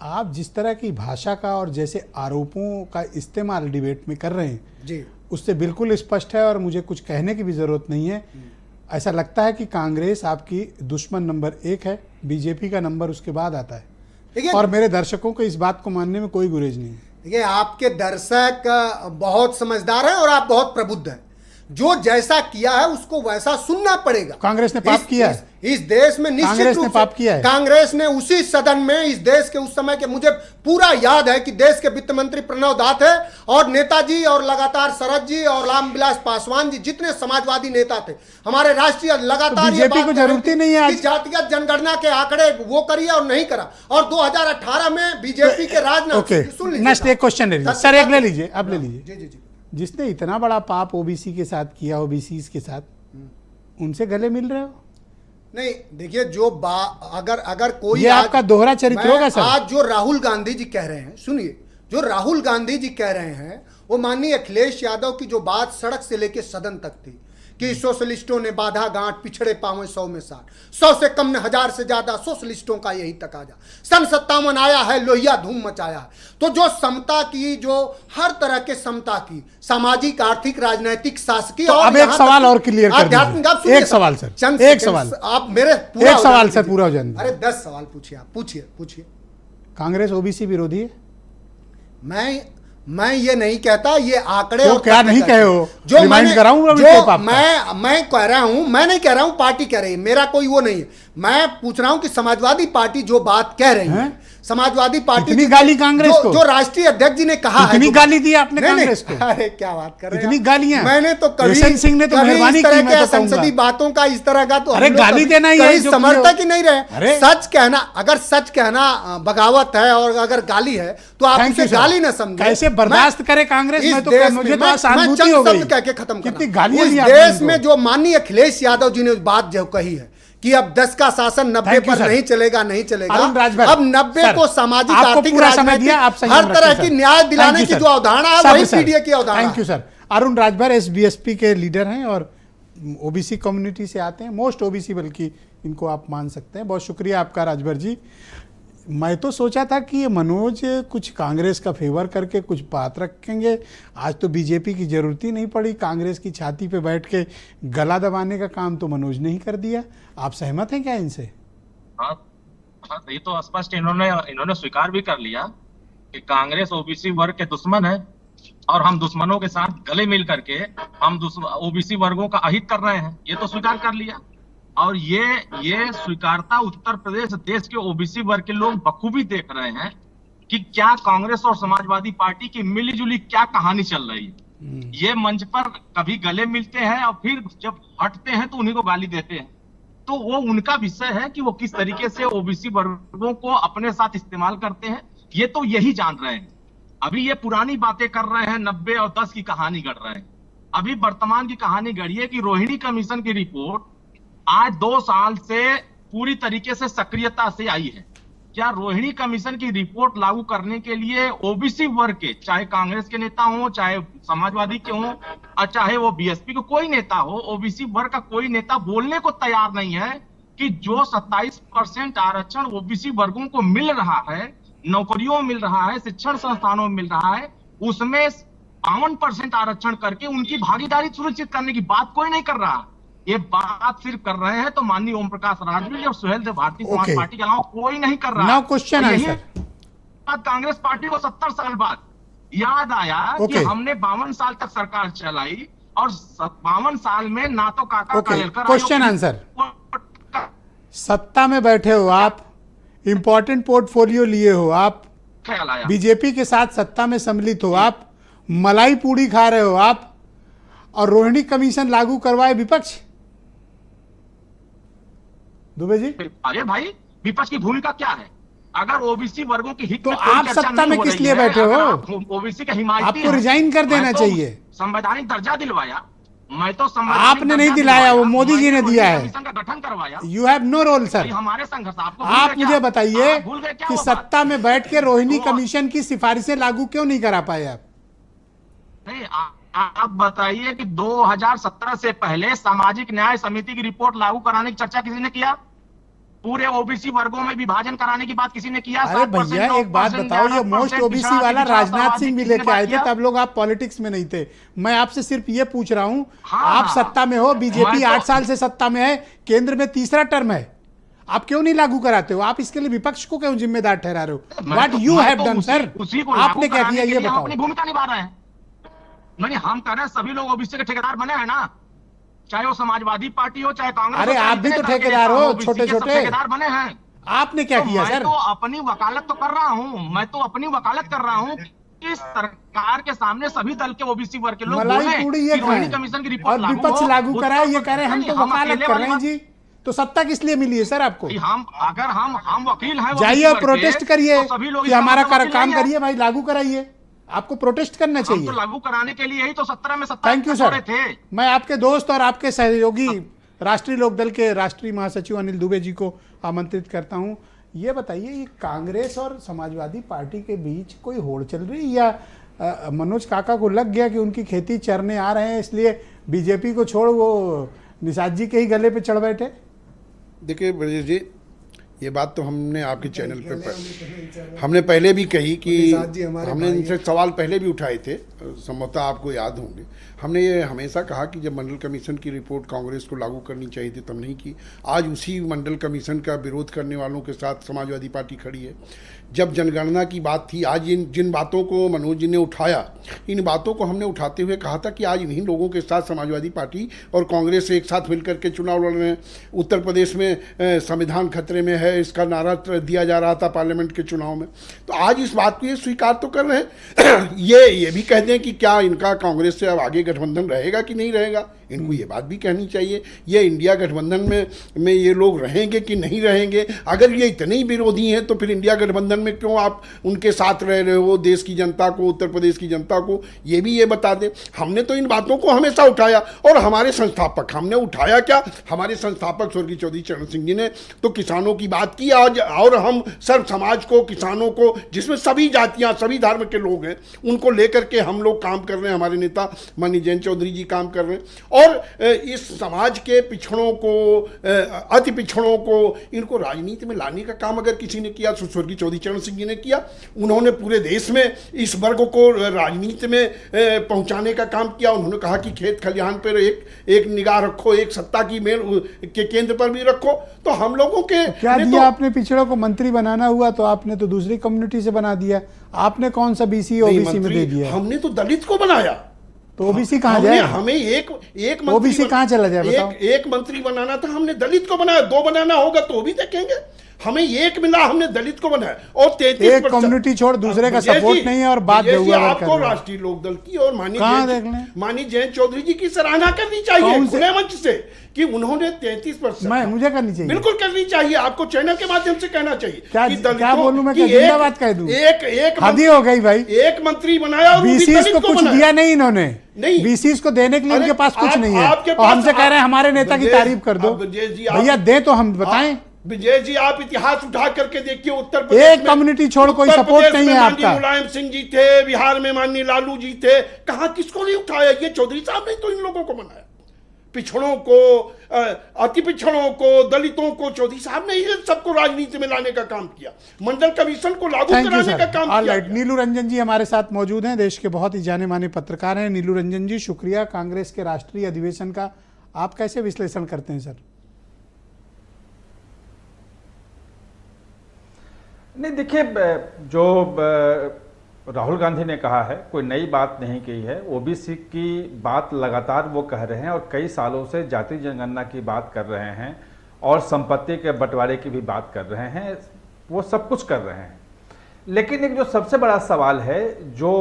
आप जिस तरह की भाषा का और जैसे आरोपों का इस्तेमाल डिबेट में कर रहे हैं जी, उससे बिल्कुल स्पष्ट है और मुझे कुछ कहने की भी जरूरत नहीं है। ऐसा लगता है कि कांग्रेस आपकी दुश्मन नंबर 1 है, बीजेपी का नंबर उसके बाद आता है। देखिए, और मेरे दर्शकों को इस बात को मानने में कोई गुरेज नहीं है। देखिए आपके दर्शक बहुत समझदार हैं और आप बहुत प्रबुद्ध हैं। जो जैसा किया है उसको वैसा सुनना पड़ेगा। कांग्रेस ने पाप किया है। इस देश में निश्चित कांग्रेस रूप ने से पाप किया है। कांग्रेस ने उसी सदन में इस देश के उस समय के, मुझे पूरा याद है कि देश के वित्त मंत्री प्रणव दा थे और नेताजी और लगातार शरद जी और रामविलास पासवान जी, जितने समाजवादी नेता थे हमारे राष्ट्रीय, लगातार बीजेपी को जरूरत ही नहीं है आज। जातिगत जनगणना के आंकड़े वो करिए और नहीं करा। और 2018 में बीजेपी के राजनाथ, ओके, सुन लीजिए नेक्स्ट एक क्वेश्चन ले लीजिए सर, एक ले लीजिए, आप ले लीजिए। जी जी जी। जिसने इतना बड़ा पाप ओबीसी के साथ किया, ओबीसी के साथ, उनसे गले मिल रहे हो? नहीं देखिए, जो अगर कोई ये आपका दोहरा चरित्र होगा सर। आज जो राहुल गांधी जी कह रहे हैं, सुनिए, जो राहुल गांधी जी कह रहे हैं वो माननीय अखिलेश यादव की जो बात सड़क से लेके सदन तक थी कि सोशलिस्टों ने बाधा गांठ, पिछड़े पावे 100 में 60, 100 से कम ने 1000 से ज्यादा सोशलिस्टों का यही तकाजा। सन 57 आया है, लोहिया धूम मचाया है। तो जो समता की, जो हर तरह के समता की, सामाजिक, आर्थिक, राजनीतिक, शासकीय, तो अब एक सवाल और क्लियर कर दीजिए। एक सवाल सर, एक सवाल, आप मेरे एक सवाल सर पूरा हो जाए। अरे 10 सवाल पूछिए, आप पूछिए। कांग्रेस ओबीसी विरोधी है? मैं ये नहीं कहता, ये आंकड़े तो और क्या नहीं कहे हो? जो रिमाइंड कराऊं मैं कह रहा हूं, मैं नहीं कह रहा हूं पार्टी कह रही है, मेरा कोई वो नहीं है। मैं पूछ रहा हूं कि समाजवादी पार्टी जो बात कह रही है, समाजवादी पार्टी इतनी गाली कांग्रेस को, जो राष्ट्रीय अध्यक्ष जी ने कहा है, इतनी गाली दी आपने कांग्रेस को? अरे क्या बात कर रहे हैं, इतनी गालियां मैंने तो कभी सिंह ने तो मेहरबानी की, मैं तो संसदीय बातों का इस तरह का तो अरे गाली देना ही है, समर्थक ही नहीं रहे। सच कहना, अगर सच कहना बगावत है और अगर गाली है तो आप उसे गाली न समझें। कैसे बर्दाश्त करे कांग्रेस में? तो मुझे तो अशांति हो गई। कह के खत्म कितनी गालियां दी देश में जो माननीय अखिलेश यादव जी ने बात जो कही है कि अब 10 का शासन 90 पर नहीं चलेगा, नहीं चलेगा, अब 90 को सामाजिक, आर्थिक, राजनीतिक, हर तरह की न्याय दिलाने की जो अवधारणा है वही पीडीए की अवधारणा। Thank you sir. Arun Rajbhar SBSP के लीडर हैं और ओबीसी कम्युनिटी से आते हैं, मोस्ट ओबीसी बल्कि इनको आप मान सकते हैं। बहुत शुक्रिया आपका राजभर जी। मैं तो सोचा था कि ये मनोज कुछ कांग्रेस का फेवर करके कुछ बात रखेंगे, आज तो बीजेपी की जरूरत ही नहीं पड़ी, कांग्रेस की छाती पे बैठ के गला दबाने का काम तो मनोज ने ही कर दिया। आप सहमत हैं क्या इनसे? हाँ, ये तो स्पष्ट इन्होंने स्वीकार भी कर लिया कि कांग्रेस ओबीसी वर्ग के दुश्मन है और हम दुश्मनों के साथ गले मिल करके हम ओबीसी वर्गों का अहित कर रहे हैं, ये तो स्वीकार कर लिया। और ये स्वीकारता उत्तर प्रदेश देश के ओबीसी वर्ग के लोग बखूबी देख रहे हैं कि क्या कांग्रेस और समाजवादी पार्टी की मिलीजुली क्या कहानी चल रही है। ये मंच पर कभी गले मिलते हैं और फिर जब हटते हैं तो उन्हीं को गाली देते हैं। तो वो उनका विषय है कि वो किस तरीके से ओबीसी वर्गों को अपने साथ इस्तेमाल करते हैं, ये तो यही जान रहे हैं। अभी ये पुरानी बातें कर रहे हैं, 90 और 10 की कहानी गढ़ रहे हैं। अभी वर्तमान की कहानी गढ़िए कि रोहिणी कमीशन की रिपोर्ट आज 2 साल से पूरी तरीके से सक्रियता से आई है। क्या रोहिणी कमीशन की रिपोर्ट लागू करने के लिए ओबीसी वर्ग के, चाहे कांग्रेस के नेता हो, चाहे समाजवादी के हो और चाहे वो बीएसपी के कोई नेता हो, ओबीसी वर्ग का कोई नेता बोलने को तैयार नहीं है कि जो 27% आरक्षण ओबीसी वर्गों को मिल रहा है, नौकरियों में मिल रहा है, शिक्षण संस्थानों में मिल रहा है, उसमें 52% आरक्षण करके उनकी भागीदारी सुनिश्चित करने की बात कोई नहीं कर रहा। ये बात सिर्फ कर रहे हैं तो माननीय ओम प्रकाश राजवी और सुहेल देव भारतीय समाज पार्टी के अलावा कोई नहीं कर रहा। Now question answer. Congress party को 70 साल बाद याद आया कि हमने 52 साल तक सरकार चलाई और 52 साल में ना तो काका कालेलकर। Question answer. सत्ता में बैठे हो आप, इंपॉर्टेंट पोर्टफोलियो लिए हो आप, बीजेपी के साथ सत्ता में सम्मिलित हो आप, मलाई पूड़ी खा रहे हो आप, और रोहिणी कमीशन लागू करवाए विपक्ष। दुबे जी, अरे भाई, विपक्ष की भूमिका क्या है? अगर ओबीसी वर्गों की हित तो में कोई आप चर्चा सत्ता नहीं में हो किस रही लिए है, बैठे हो? अगर आप ओबीसी का हिमायती आपको हैं, रिजाइन कर देना मैं तो चाहिए। संवैधानिक दर्जा दिलवाया, मैं तो संवैधानिक आपने नहीं दर्जा दिलाया, वो दिलवाया, मोदी जी ने मैंने दिया है। कमीशन का गठन करवाया। You have no role sir. भाई हमारे संघर्ष आपको भूल आप गए क्या? मुझे बताइए आप भूल गए क्या कि वो बात? सत्ता में बैठ के रोहिणी तो- कमीशन की सिफारिशें लागू क्यों नहीं करा पाए आप? नहीं, आप बताइए कि 2017 से पहले सामाजिक न्याय समिति की रिपोर्ट लागू कराने की चर्चा किसी ने किया? पूरे ओबीसी वर्गों में विभाजन कराने की बात किसी ने किया? अरे 7%, भैया एक बात 9%, बताओ, ये 11% मोस्ट ओबीसी पिछड़ा वाला पिछड़ा राजनाथ समाज सिंह भी किसी ने लेके बात आए थे, किया? तब लोग आप पॉलिटिक्स में नहीं थे। मैं आपसे सिर्फ ये पूछ रहा हूं, हाँ, आप सत्ता में हो, बीजेपी मैं तो- 8 साल से सत्ता में है, केंद्र में तीसरा टर्म है, आप क्यों नहीं लागू कराते हो? आप इसके लिए विपक्ष को क्यों जिम्मेदार ठहरा रहे हो? What you have done sir? आपने क्या किया ये हम बताओ। अपनी भूमिका निभा रहे हैं। नहीं, हम कह रहे हैं सभी लोग ओबीसी के ठेकेदार बने हैं ना, चाहे वो समाजवादी पार्टी हो चाहे कांग्रेस हो, अरे चाहे आप भी तो इतने तरह के ठेकेदार हो, नेता OBC के सब छोटे-छोटे। ठेकेदार बने हैं। आपने क्या तो किया मैं सर? तो अपनी वकालत तो कर रहा हूं, मैं तो अपनी वकालत कर रहा हूं कि सरकार के सामने सभी दल के ओबीसी वर्ग के लोग मलाई बोलें पूड़ी ये कि रोहिणी खाएं कमीशन की रिपोर्ट और लागू विपक्ष हो, लागू कराए, ये उत्तर कह रहे हैं हम प्रदेश तो नहीं, वकालत अकेले कर वाली रहे हैं बात- जी। तो सत्ता किस लिए मिली है सर आपको? कि हम अगर हम वकील हैं जाइए OBC और वर्ग के, प्रोटेस्ट करिए तो सभी लोग कि इसका हमारा मतलब वकील काम नहीं है। करिए भाई, लागू कराइए। आपको प्रोटेस्ट करना हम चाहिए। तो लागू कराने के लिए ही तो 17 में सत्ता थैंक यू छोड़े सर। थे। मैं आपके दोस्त और आपके सहयोगी राष्ट्रीय लोकदल के राष्ट्रीय महासचिव अनिल दुबे जी को आमंत्रित करता हूं। ये बताइए, ये कांग्रेस और समाजवादी पार्टी के बीच कोई होड़ चल रही है या मनोज काका को लग गया कि उनकी खेती चरने आ रहे हैं, इसलिए बीजेपी को छोड़ वो निषाद जी के ही गले पे चढ़ बैठे? देखिए ब्रजेश जी, ये बात तो हमने आपके चैनल पे हमने पहले भी कही कि हमने इनसे सवाल पहले भी उठाए थे, संभवतः आपको याद होंगे। हमने ये हमेशा कहा कि जब मंडल कमीशन की रिपोर्ट कांग्रेस को लागू करनी चाहिए थी तब नहीं की। आज उसी मंडल कमीशन का विरोध करने वालों के साथ समाजवादी पार्टी खड़ी है। जब जनगणना की बात थी, आज जिन बातों को मनोज जी ने उठाया, इन बातों को हमने उठाते हुए कहा था कि आज इन्हीं लोगों के साथ समाजवादी पार्टी और कांग्रेस एक साथ मिलकर के चुनाव लड़ रहे हैं। उत्तर प्रदेश में संविधान खतरे में है, इसका नारा दिया जा रहा था पार्लियामेंट के चुनाव में। तो आज इस बात को ये स्वीकार तो कर रहे हैं ये भी कहते हैं कि क्या इनका कांग्रेस से अब आगे गठबंधन रहेगा कि नहीं रहेगा। इनको ये बात भी कहनी चाहिए, ये इंडिया गठबंधन में ये लोग रहेंगे कि नहीं रहेंगे। अगर ये इतने ही विरोधी हैं तो फिर इंडिया गठबंधन में क्यों आप उनके साथ रह रहे हो? देश की जनता को, उत्तर प्रदेश की जनता को ये बता दें। हमने तो इन बातों को हमेशा उठाया और हमारे संस्थापक, हमने उठाया क्या, हमारे संस्थापक स्वर्गीय चौधरी चरण सिंह जी ने तो किसानों की बात की आज, और हम सर्व समाज को, किसानों को, जिसमें सभी जातियां, सभी धर्म के लोग हैं, उनको लेकर के हम लोग काम कर रहे हैं। हमारे नेता माननीय जयंत चौधरी जी काम कर रहे हैं और इस समाज के पिछड़ों को, अति पिछड़ों को, इनको राजनीति में लाने का काम अगर किसी ने किया तो स्वर्गीय चौधरी चरण सिंह जी ने किया। उन्होंने पूरे देश में इस वर्ग को राजनीति में पहुंचाने का काम किया। उन्होंने कहा कि खेत खलिहान पर एक निगाह रखो, एक सत्ता की मेल के केंद्र पर भी रखो। तो हम लोगों के क्या दिया आपने? पिछड़ों को मंत्री बनाना हुआ तो आपने तो दूसरी कम्युनिटी से बना दिया। आपने कौन सा बीसी ओबीसी में दे दिया? हमने तो दलित को बनाया। तो ओबीसी कहाँ जाए? हमें एक मंत्री, ओबीसी कहाँ चला जाए बताओ? एक मंत्री बनाना था, हमने दलित को बनाया। 2 बनाना होगा तो भी देखेंगे। हमें 1 मिला, हमने दलित को बनाया। और 33% एक कम्युनिटी छोड़ दूसरे का सपोर्ट नहीं है और बात आपको राष्ट्रीय लोकदल की और माननीय जयंत चौधरी जी की सराहना करनी चाहिए खुले मंच से कि उन्होंने 33%। मुझे करनी चाहिए, बिल्कुल करनी चाहिए। आपको चैनल के माध्यम से कहना चाहिए। क्या बोलूं मैं? जिंदाबाद कह दूं? एक हदी हो गई भाई। एक मंत्री बनाया और बीसीस को कुछ दिया नहीं इन्होंने। नहीं, बीसीस को देने के लिए उनके पास कुछ नहीं है और हमसे कह रहे हैं हमारे नेता की तारीफ कर दो। भैया दे तो हम बताएं। विजय जी, आप इतिहास उठा करके देखिए, उत्तर प्रदेश एक कम्युनिटी छोड़ कोई सपोर्ट नहीं है आपका। मुलायम सिंह जी थे, बिहार में माननीय लालू जी थे, कहां किसको नहीं उठाया? ये चौधरी साहब ने तो इन लोगों को बनाया। पिछड़ों को, अति पिछड़ों को, दलितों को चौधरी साहब ने ही सबको राजनीति में लाने का काम किया। मंडल कमीशन को लागू कराने का काम किया। नीलू रंजन जी हमारे साथ मौजूद हैं, देश के बहुत ही जाने माने पत्रकार हैं। नीलू रंजन जी, शुक्रिया। कांग्रेस के राष्ट्रीय अधिवेशन का आप कैसे विश्लेषण करते हैं सर? नहीं, देखिए, जो राहुल गांधी ने कहा है कोई नई बात नहीं कही है। ओबीसी की बात लगातार वो कह रहे हैं और कई सालों से जाति जनगणना की बात कर रहे हैं और संपत्ति के बंटवारे की भी बात कर रहे हैं। वो सब कुछ कर रहे हैं, लेकिन एक जो सबसे बड़ा सवाल है जो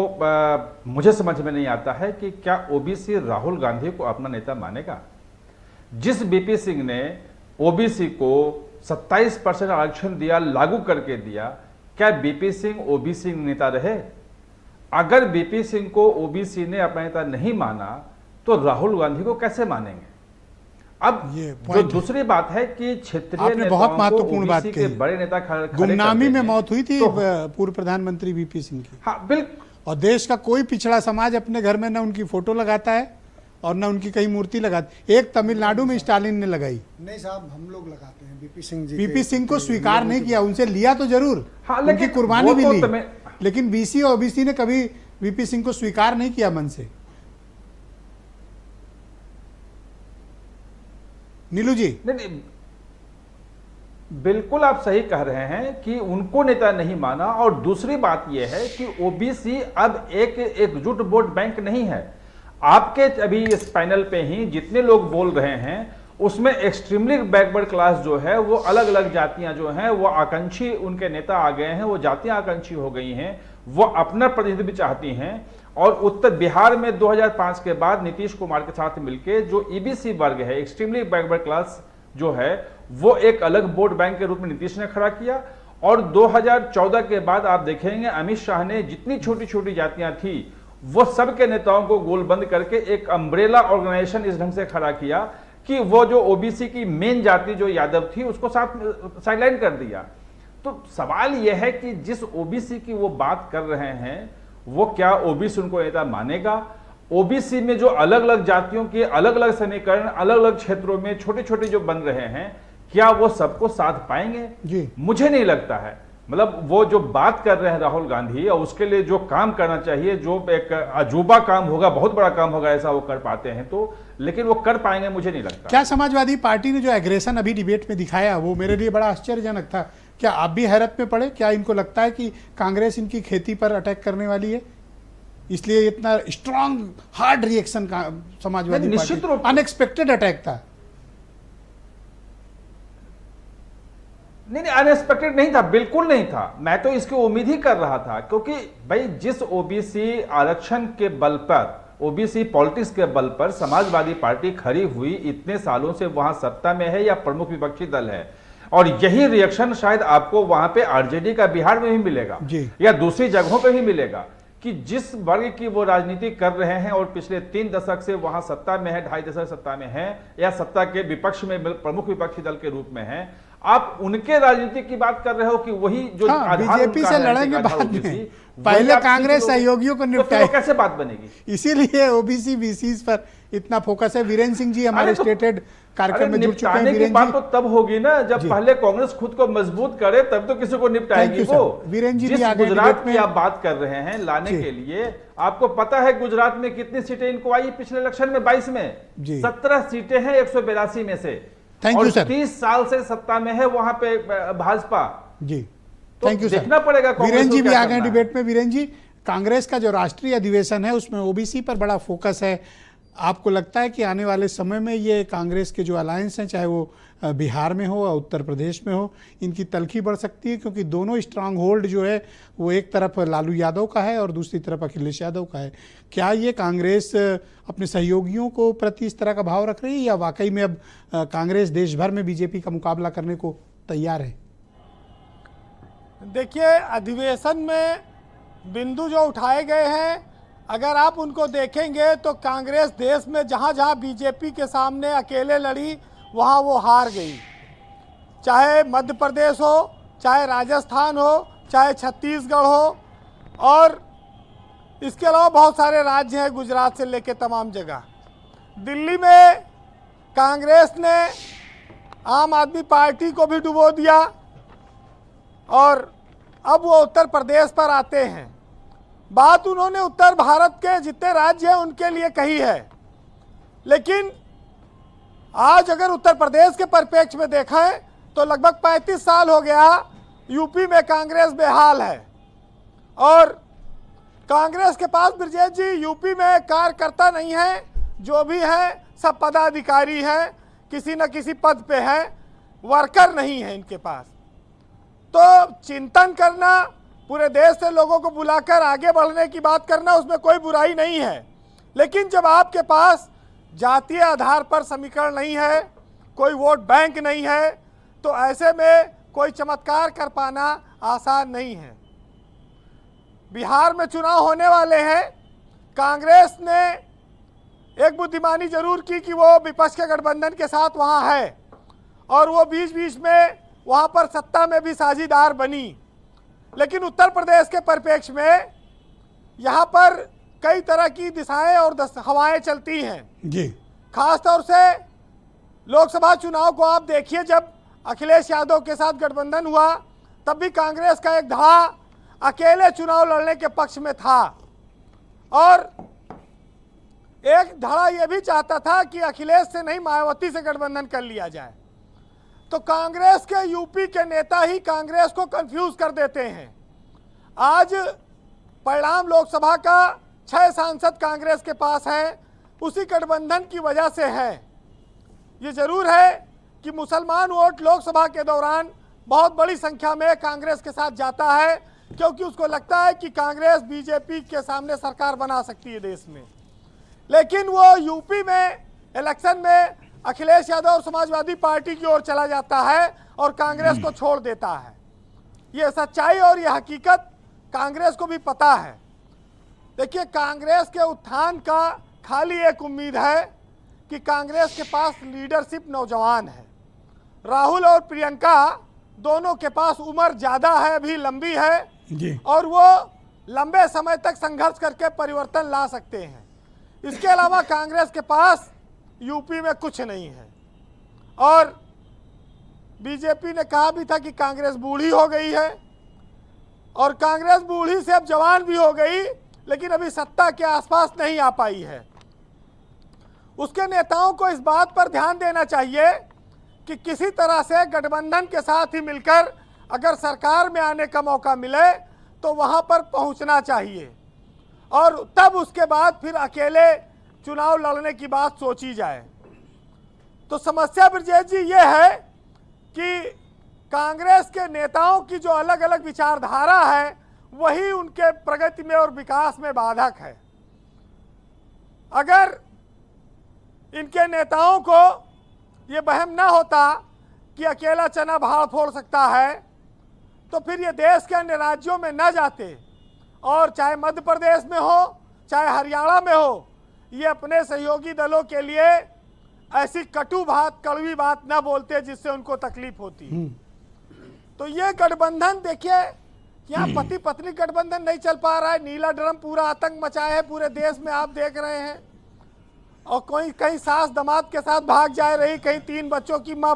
मुझे समझ में नहीं आता है कि क्या ओबीसी राहुल गांधी को अपना नेता मानेगा? जिस बीपी सिंह ने ओबीसी को 27% आरक्षण दिया, लागू करके दिया, क्या बीपी सिंह ओबीसी नेता रहे? अगर बीपी सिंह को ओबीसी ने अपना नेता नहीं माना तो राहुल गांधी को कैसे मानेंगे? अब ये जो दूसरी बात है कि क्षेत्रीय आपने बहुत महत्वपूर्ण बात के कही। बड़े नेता खड़े गुमनामी में मौत हुई थी तो, पूर्व प्रधानमंत्री वीपी सिंह की। हाँ बिल्कुल। और देश का कोई पिछड़ा समाज अपने घर में न उनकी फोटो लगाता है और न उनकी कहीं मूर्ति लगाती। एक तमिलनाडु में स्टालिन ने लगाई। नहीं साहब, हम लोग लगाते हैं। बीपी सिंह जी, बीपी सिंह को स्वीकार नहीं किया, उनसे लिया तो जरूर, हाँ, उनकी कुर्बानी भी तो ली, लेकिन बीसी और ओबीसी ने कभी वीपी सिंह को स्वीकार नहीं किया मन से। नीलू जी, नहीं, बिल्कुल आप सही कह रहे हैं कि उनको नेता नहीं माना। और दूसरी बात यह है कि ओबीसी अब एक एकजुट वोट बैंक नहीं है। आपके अभी इस पैनल पे ही जितने लोग बोल रहे हैं उसमें एक्सट्रीमली बैकवर्ड क्लास जो है, वो अलग अलग जातियां जो हैं, वो आकांक्षी उनके नेता आ गए हैं, वो जातियां आकांक्षी हो गई हैं, वो अपना प्रतिनिधित्व भी चाहती हैं। और उत्तर बिहार में 2005 के बाद नीतीश कुमार के साथ मिलकर जो ईबीसी वर्ग है, एक्सट्रीमली बैकवर्ड क्लास जो है, वो एक अलग वोट बैंक के रूप में नीतीश ने खड़ा किया। और 2014 के बाद आप देखेंगे अमित शाह ने जितनी छोटी छोटी जातियां थी वो सब के नेताओं को गोलबंद करके एक अम्ब्रेला ऑर्गेनाइजेशन इस ढंग से खड़ा किया कि वो जो ओबीसी की मेन जाति जो यादव थी उसको साथ साइडलाइन कर दिया। तो सवाल यह है कि जिस ओबीसी की वो बात कर रहे हैं वो क्या ओबीसी उनको नेता मानेगा? ओबीसी में जो अलग अलग जातियों के अलग अलग समीकरण अलग अलग क्षेत्रों में छोटे छोटे जो बन रहे हैं, क्या वो सबको साथ पाएंगे? जी, मुझे नहीं लगता है। मतलब वो जो बात कर रहे हैं राहुल गांधी, और उसके लिए जो काम करना चाहिए, जो एक अजूबा काम होगा, बहुत बड़ा काम होगा, ऐसा वो कर पाते हैं तो, लेकिन वो कर पाएंगे मुझे नहीं लगता। क्या समाजवादी पार्टी ने जो एग्रेशन अभी डिबेट में दिखाया वो मेरे लिए बड़ा आश्चर्यजनक था। क्या आप भी हैरत में पड़े? क्या इनको लगता है कि कांग्रेस इनकी खेती पर अटैक करने वाली है, इसलिए इतना स्ट्रांग हार्ड रिएक्शन का समाजवादी निश्चित रूप अनएक्सपेक्टेड अटैक था? नहीं, अनएक्सपेक्टेड नहीं था, बिल्कुल नहीं था। मैं तो इसकी उम्मीद ही कर रहा था, क्योंकि भाई जिस ओबीसी आरक्षण के बल पर, ओबीसी पॉलिटिक्स के बल पर समाजवादी पार्टी खड़ी हुई, इतने सालों से वहां सत्ता में है या प्रमुख विपक्षी दल है, और यही रिएक्शन शायद आपको वहां पे आरजेडी का बिहार में भी मिलेगा या दूसरी जगहों पे भी मिलेगा कि जिस वर्ग की वो राजनीति कर रहे हैं और पिछले 3 दशक से वहां सत्ता में है, 2.5 दशक सत्ता में है, या सत्ता के विपक्ष में प्रमुख विपक्षी दल के रूप में है, आप उनके राजनीति की बात कर रहे हो कि वही जो बीजेपी से लड़ेंगे बाद में, पहले कांग्रेस सहयोगियों को निपटाए, कैसे बात बनेगी? इसीलिए ओबीसी बीसी पर इतना फोकस है। वीरेंद्र सिंह जी हमारे स्टेटेड कार्यक्रम में जुड़ चुके हैं। वीरेंद्र बात तो तब होगी ना जब पहले कांग्रेस खुद को मजबूत करे, तब तो किसी को निपटाएगी वो। वीरेंद्र जी जिस गुजरात की आप बात कर रहे हैं लाने के लिए, आपको पता है गुजरात में कितनी सीटें इनको आई पिछले इलेक्शन में? 22 में 17 सीटें हैं 182 में से। और 30 साल से सत्ता में है वहां पे भाजपा जी। तो थैंक यू सर। देखना पड़ेगा। वीरेंद्र जी भी आ गए डिबेट में। वीरेंद्र जी, कांग्रेस का जो राष्ट्रीय अधिवेशन है उसमें ओबीसी पर बड़ा फोकस है। आपको लगता है कि आने वाले समय में ये कांग्रेस के जो अलायंस हैं, चाहे वो बिहार में हो या उत्तर प्रदेश में हो, इनकी तलखी बढ़ सकती है? क्योंकि दोनों स्ट्रांग होल्ड जो है वो एक तरफ लालू यादव का है और दूसरी तरफ अखिलेश यादव का है। क्या ये कांग्रेस अपने सहयोगियों को प्रति इस तरह का भाव रख रही है, या वाकई में अब कांग्रेस देश भर में बीजेपी का मुकाबला करने को तैयार है? देखिए, अधिवेशन में बिंदु जो उठाए गए हैं, अगर आप उनको देखेंगे तो कांग्रेस देश में जहाँ जहाँ बीजेपी के सामने अकेले लड़ी वहाँ वो हार गई। चाहे मध्य प्रदेश हो, चाहे राजस्थान हो, चाहे छत्तीसगढ़ हो, और इसके अलावा बहुत सारे राज्य हैं, गुजरात से लेके तमाम जगह। दिल्ली में कांग्रेस ने आम आदमी पार्टी को भी डुबो दिया, और अब वो उत्तर प्रदेश पर आते हैं। बात उन्होंने उत्तर भारत के जितने राज्य हैं उनके लिए कही है, लेकिन आज अगर उत्तर प्रदेश के परिप्रेक्ष्य में देखें तो लगभग 35 साल हो गया यूपी में कांग्रेस बेहाल है, और कांग्रेस के पास ब्रजेश जी यूपी में कार्यकर्ता नहीं है, जो भी है सब पदाधिकारी हैं, किसी न किसी पद पे हैं, वर्कर नहीं है इनके पास। तो चिंतन करना, पूरे देश से लोगों को बुलाकर आगे बढ़ने की बात करना, उसमें कोई बुराई नहीं है, लेकिन जब आपके पास जातीय आधार पर समीकरण नहीं है, कोई वोट बैंक नहीं है, तो ऐसे में कोई चमत्कार कर पाना आसान नहीं है। बिहार में चुनाव होने वाले हैं। कांग्रेस ने एक बुद्धिमानी जरूर की कि वो विपक्ष के गठबंधन के साथ वहाँ है और वो बीच बीच में वहाँ पर सत्ता में भी साझीदार बनी, लेकिन उत्तर प्रदेश के परिप्रेक्ष्य में यहाँ पर कई तरह की दिशाएं और हवाएं चलती हैं जी। खास तौर से लोकसभा चुनाव को आप देखिए, जब अखिलेश यादव के साथ गठबंधन हुआ तब भी कांग्रेस का एक धड़ा अकेले चुनाव लड़ने के पक्ष में था और एक धड़ा यह भी चाहता था कि अखिलेश से नहीं मायावती से गठबंधन कर लिया जाए। तो कांग्रेस के यूपी के नेता ही कांग्रेस को कंफ्यूज कर देते हैं। आज परिणाम लोकसभा का 6 सांसद कांग्रेस के पास हैं, उसी गठबंधन की वजह से है। ये जरूर है कि मुसलमान वोट लोकसभा के दौरान बहुत बड़ी संख्या में कांग्रेस के साथ जाता है, क्योंकि उसको लगता है कि कांग्रेस बीजेपी के सामने सरकार बना सकती है देश में। लेकिन वो यूपी में इलेक्शन में अखिलेश यादव और समाजवादी पार्टी की ओर चला जाता है और कांग्रेस को छोड़ देता है। ये सच्चाई और ये हकीकत कांग्रेस को भी पता है। देखिए, कांग्रेस के उत्थान का खाली एक उम्मीद है कि कांग्रेस के पास लीडरशिप नौजवान है। राहुल और प्रियंका दोनों के पास उम्र ज़्यादा है, अभी लंबी है जी। और वो लंबे समय तक संघर्ष करके परिवर्तन ला सकते हैं। इसके अलावा कांग्रेस के पास यूपी में कुछ नहीं है और बीजेपी ने कहा भी था कि कांग्रेस बूढ़ी हो गई है और कांग्रेस बूढ़ी से अब जवान भी हो गई, लेकिन अभी सत्ता के आसपास नहीं आ पाई है। उसके नेताओं को इस बात पर ध्यान देना चाहिए कि किसी तरह से गठबंधन के साथ ही मिलकर अगर सरकार में आने का मौका मिले तो वहां पर पहुंचना चाहिए और तब उसके बाद फिर अकेले चुनाव लड़ने की बात सोची जाए। तो समस्या ब्रजेश जी ये है कि कांग्रेस के नेताओं की जो अलग अलग विचारधारा है वही उनके प्रगति में और विकास में बाधक है। अगर इनके नेताओं को ये वहम ना होता कि अकेला चना भाड़ फोड़ सकता है तो फिर ये देश के अन्य राज्यों में न जाते और चाहे मध्य प्रदेश में हो चाहे हरियाणा में हो, ये अपने सहयोगी दलों के लिए ऐसी कटु बात, कड़वी बात ना बोलते जिससे उनको तकलीफ होती। तो ये गठबंधन देखिए, यहाँ पति पत्नी गठबंधन नहीं चल पा रहा है। नीला ड्रम पूरा आतंक मचाया है पूरे देश में, आप देख रहे हैं। और कोई कहीं सास दामाद के साथ भाग जा रही, कहीं 3 बच्चों की माँ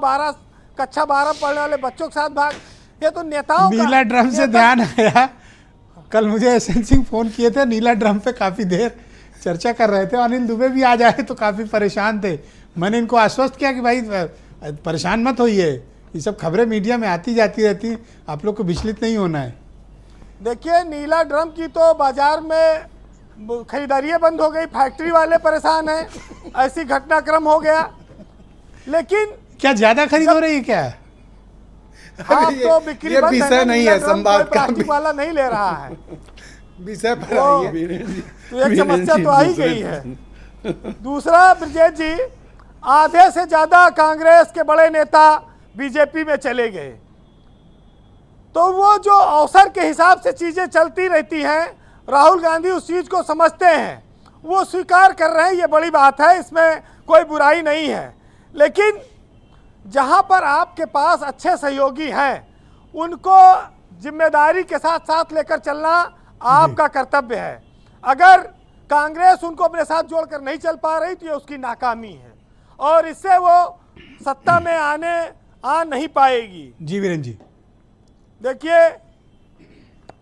कक्षा 12 पढ़ने वाले बच्चों के साथ भाग। ये तो नेताओं नीला ड्रम से ध्यान आया, कल मुझे एसएन सिंह फोन किए थे, नीला ड्रम पे काफी देर चर्चा कर रहे थे। अनिल दुबे भी आ जाए तो काफी परेशान थे। मैंने इनको आश्वस्त किया कि भाई परेशान मत होइए, ये सब खबरें मीडिया में आती जाती रहती, आप लोग को विचलित नहीं होना है। देखिए, नीला ड्रम की तो बाजार में खरीदारियाँ बंद हो गई, फैक्ट्री वाले परेशान हैं, ऐसी घटनाक्रम हो गया। लेकिन क्या ज्यादा खरीद हो रही है क्या? हाँ, तो बिक्री बंद है, विषय नहीं है, संवाद का प्लास्टिक वाला नहीं ले रहा है विषय पर तो एक समस्या तो आ ही गई है। दूसरा ब्रजेश जी, आधे से ज्यादा कांग्रेस के बड़े नेता बीजेपी में चले गए, तो वो जो अवसर के हिसाब से चीजें चलती रहती हैं, राहुल गांधी उस चीज को समझते हैं, वो स्वीकार कर रहे हैं, ये बड़ी बात है, इसमें कोई बुराई नहीं है। लेकिन जहां पर आपके पास अच्छे सहयोगी हैं, उनको जिम्मेदारी के साथ साथ लेकर चलना आपका कर्तव्य है। अगर कांग्रेस उनको अपने साथ जोड़कर नहीं चल पा रही तो ये उसकी नाकामी है और इससे वो सत्ता में आ नहीं पाएगी। जी वीरेंद्र जी, देखिए,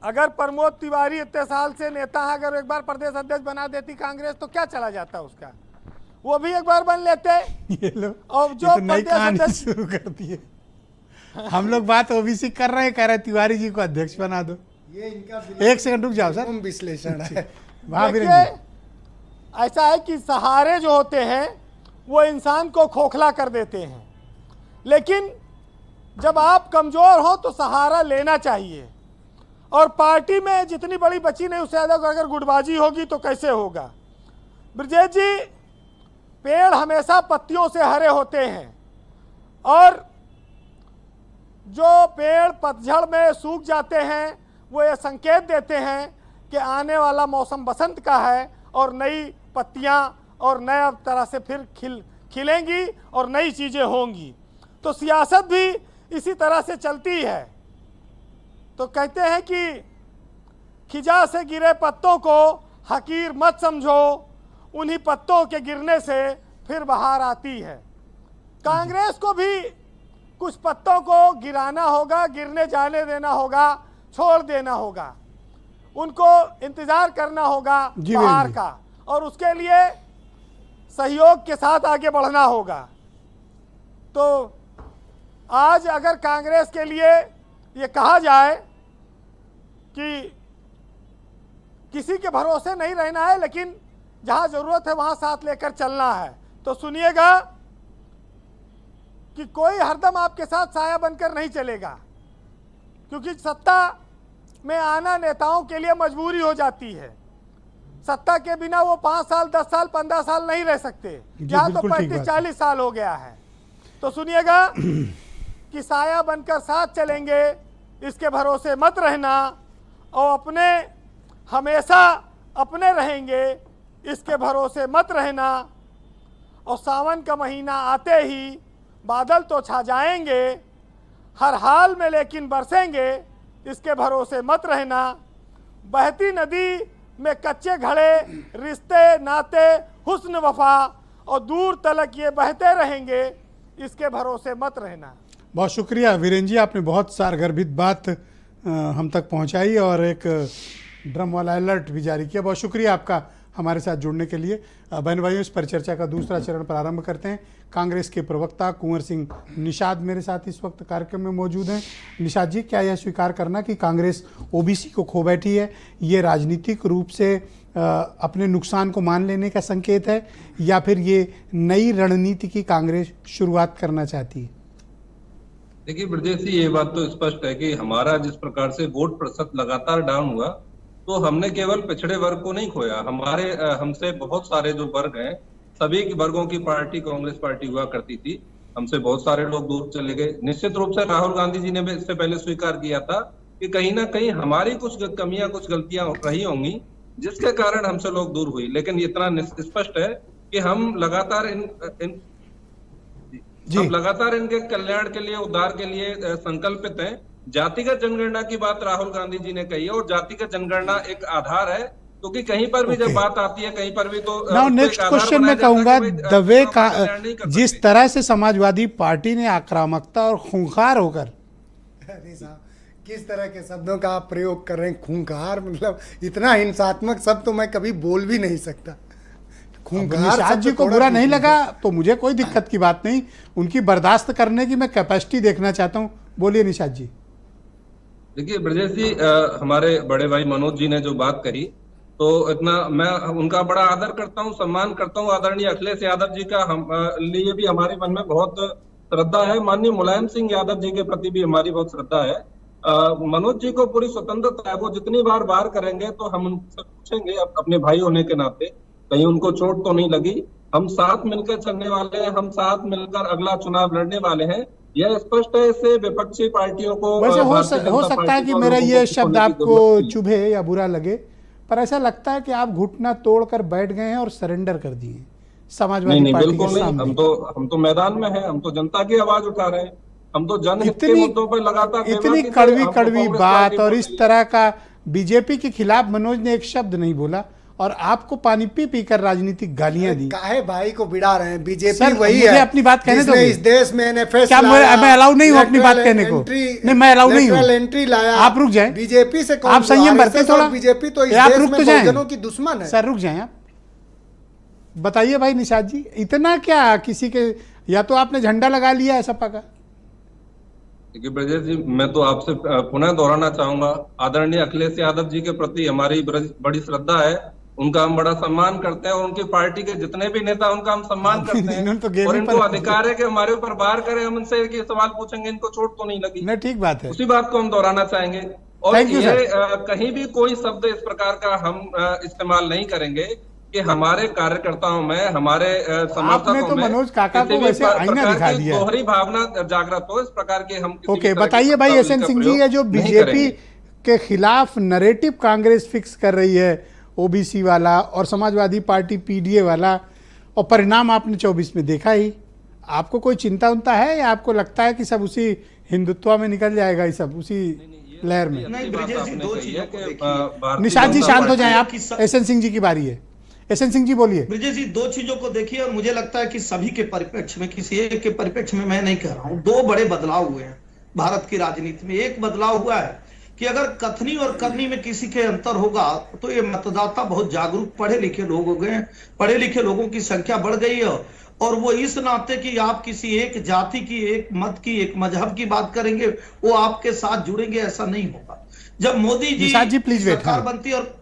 अगर प्रमोद तिवारी इतने साल से नेता है, अगर एक बार प्रदेश अध्यक्ष बना देती कांग्रेस तो क्या चला जाता उसका, वो भी एक बार बन लेते। ये लो, और जो तो नई कहानी शुरू कर दिए। हम लोग बात ओबीसी कर रहे हैं, कह रहे तिवारी जी को अध्यक्ष बना दो। ये इनका एक सेकंड रुक जाओ सर, विश्लेषण है। देखिए, ऐसा है कि सहारे जो होते हैं वो इंसान को खोखला कर देते हैं, लेकिन जब आप कमजोर हो तो सहारा लेना चाहिए। और पार्टी में जितनी बड़ी बची नहीं उससे ज़्यादा अगर गुटबाजी होगी तो कैसे होगा। ब्रजेश जी, पेड़ हमेशा पत्तियों से हरे होते हैं और जो पेड़ पतझड़ में सूख जाते हैं वो ये संकेत देते हैं कि आने वाला मौसम बसंत का है और नई पत्तियां और नया तरह से फिर खिलेंगी और नई चीज़ें होंगी। तो सियासत भी इसी तरह से चलती है। तो कहते हैं कि खिजा से गिरे पत्तों को हकीर मत समझो, उन्हीं पत्तों के गिरने से फिर बहार आती है। कांग्रेस को भी कुछ पत्तों को गिराना होगा, गिरने जाने देना होगा, छोड़ देना होगा, उनको इंतजार करना होगा बहार का, और उसके लिए सहयोग के साथ आगे बढ़ना होगा। तो आज अगर कांग्रेस के लिए ये कहा जाए कि किसी के भरोसे नहीं रहना है, लेकिन जहां जरूरत है वहां साथ लेकर चलना है, तो सुनिएगा कि कोई हरदम आपके साथ साया बनकर नहीं चलेगा, क्योंकि सत्ता में आना नेताओं के लिए मजबूरी हो जाती है। सत्ता के बिना वो 5 साल 10 साल 15 साल नहीं रह सकते, यहाँ तो 35-40 साल हो गया है। तो सुनिएगा कि साया बनकर साथ चलेंगे, इसके भरोसे मत रहना, और अपने हमेशा अपने रहेंगे, इसके भरोसे मत रहना। और सावन का महीना आते ही बादल तो छा जाएंगे, हर हाल में लेकिन बरसेंगे, इसके भरोसे मत रहना। बहती नदी में कच्चे घड़े, रिश्ते नाते हुस्न वफा, और दूर तलक ये बहते रहेंगे, इसके भरोसे मत रहना। बहुत शुक्रिया वीरेंद्र जी, आपने बहुत सारगर्भित बात हम तक पहुंचाई और एक ड्रम वाला अलर्ट भी जारी किया। बहुत शुक्रिया आपका हमारे साथ जुड़ने के लिए। बहन भाइयों, इस परिचर्चा का दूसरा चरण प्रारंभ करते हैं। कांग्रेस के प्रवक्ता कुंवर सिंह निषाद मेरे साथ इस वक्त कार्यक्रम में मौजूद हैं। निषाद जी, क्या यह स्वीकार करना कि कांग्रेस ओबीसी को खो बैठी है, ये राजनीतिक रूप से अपने नुकसान को मान लेने का संकेत है, या फिर ये नई रणनीति की कांग्रेस शुरुआत करना चाहती है? देखिए ब्रजेश जी, ये बात तो स्पष्ट है कि हमारा जिस प्रकार से वोट प्रतिशत लगातार डाउन हुआ, तो हमने केवल पिछड़े वर्ग को नहीं खोया, हमारे हमसे बहुत सारे जो वर्ग हैं, सभी वर्गों की पार्टी कांग्रेस पार्टी हुआ करती थी, हमसे बहुत सारे लोग दूर चले गए। निश्चित रूप से राहुल गांधी जी ने भी इससे पहले स्वीकार किया था कि कहीं ना कहीं हमारी कुछ कमियां, कुछ गलतियां रही होंगी, जिसके कारण हमसे लोग दूर हुई। लेकिन इतना स्पष्ट है कि हम लगातार इनके कल्याण के लिए, उद्धार के लिए संकल्पित हैं। जातिगत जनगणना की बात राहुल गांधी जी ने कही है, और जातिगत जनगणना एक आधार है, क्योंकि कहीं पर भी जब बात आती है, कहीं पर भी तो नेक्स्ट क्वेश्चन मैं कहूंगा, दवे का जिस तरह से समाजवादी पार्टी ने आक्रामकता और खूंखार होकर, अरे साहब किस तरह के शब्दों का आप प्रयोग कर रहे हैं, खूंखार, मतलब इतना हिंसात्मक शब्द तो मैं कभी बोल भी नहीं सकता। निषाद जी को बुरा नहीं लगा तो मुझे कोई दिक्कत की बात नहीं, उनकी बर्दाश्त करने की मैं कैपेसिटी देखना चाहता हूँ। बोलिए निषाद जी। देखिए ब्रजेश जी, हमारे बड़े भाई मनोज जी ने जो बात कही, तो इतना मैं उनका बड़ा आदर करता हूँ, सम्मान करता हूँ। आदरणीय अखिलेश यादव जी का हम लिए भी हमारे मन में बहुत श्रद्धा है, माननीय मुलायम सिंह यादव जी के प्रति भी हमारी बहुत श्रद्धा है। मनोज जी को पूरी स्वतंत्रता है, वो जितनी बार बार करेंगे तो हम उनसे पूछेंगे अपने भाई होने के नाते, कहीं उनको चोट तो नहीं लगी। हम साथ मिलकर चलने वाले हैं, हम साथ मिलकर अगला चुनाव लड़ने वाले हैं, यह स्पष्ट है। इससे विपक्षी पार्टियों को वैसे हो सकता है कि मेरा ये शब्द आपको चुभे या बुरा लगे, पर ऐसा लगता है कि आप घुटना तोड़कर बैठ गए हैं और सरेंडर कर दिए समाजवादी पार्टी के सामने। हम तो मैदान में हैं, हम तो जनता की आवाज उठा रहे हैं, हम तो जनहित के मुद्दों पर लगातार इतनी कड़वी बात, और इस तरह का बीजेपी के खिलाफ मनोज ने एक शब्द नहीं बोला, और आपको पानी पी पी कर राजनीतिक गालियां दी। काहे भाई को बिड़ा रहे हैं? बीजेपी वही है अपनी बात कहने दो। इस देश में एनएफएस क्या मैं अलाउ नहीं हूं अपनी बात कहने को? नहीं, मैं अलाउ नहीं हूं। एंट्री लाया, आप रुक जाएं। बीजेपी से आप संयम बरतें थोड़ा। बीजेपी तो इस देश में बहुजनों की दुश्मन है। सर रुक जाएं आप। बताइए भाई निषाद जी, इतना क्या किसी के, या तो आपने झंडा लगा लिया है सपा का? देखिए ब्रजेश जी, मैं तो आपसे पुनः दोहराना चाहूंगा, आदरणीय अखिलेश यादव जी के प्रति हमारी बड़ी श्रद्धा है, उनका हम बड़ा सम्मान करते हैं, और उनकी पार्टी के जितने भी नेता उनका हम सम्मान करते हैं, तो और इनको अधिकार है कि हमारे ऊपर बार करें, हम इनसे एक सवाल पूछेंगे, इनको चोट तो नहीं लगी? नहीं, ठीक बात है, उसी बात को हम दोहराना चाहेंगे। और ये कहीं भी कोई शब्द इस प्रकार का हम इस्तेमाल नहीं करेंगे कि हमारे कार्यकर्ताओं में, हमारे समर्थकों तो में मनोज काका को किसी भी वैसे आईना प्रकार दिखा की दिया है। दोहरी भावना जागृत हो, इस प्रकार के हम किसी भी ओके, तरह की बताइए भाई शब्दावली एसएन का सिंह जी, प्रयोग ये जो नहीं बीजेपी करेंगे। के खिलाफ नरेटिव कांग्रेस फिक्स कर रही है, ओबीसी वाला और समाजवादी पार्टी पीडीए वाला, और परिणाम आपने 24 में देखा ही। आपको कोई चिंता उनता है या आपको लगता है कि सब उसी हिंदुत्व में निकल जाएगा, ये सब उसी लहर में? नहीं ब्रिजेश जी, दो चीजों को देखिए। निशांत जी शांत हो जाएं आप, एसएन सिंह जी की बारी है। एसएन सिंह जी बोलिए। ब्रिजेश जी, दो चीजों को देखिए, और मुझे लगता है कि सभी के परिप्रेक्ष्य में, किसी एक के परिप्रेक्ष्य में मैं नहीं कह रहा हूं, दो बड़े बदलाव हुए हैं भारत की राजनीति में। एक बदलाव हुआ है कि अगर कथनी और करनी में किसी के अंतर होगा तो ये मतदाता बहुत जागरूक पढ़े लिखे लोग हो गए, पढ़े लिखे लोगों की संख्या बढ़ गई है, और वो इस नाते कि आप किसी एक जाति की, एक मत की, एक मजहब की बात करेंगे वो आपके साथ जुड़ेंगे, ऐसा नहीं होगा। जब मोदी जी प्लीज सरकार बनती, और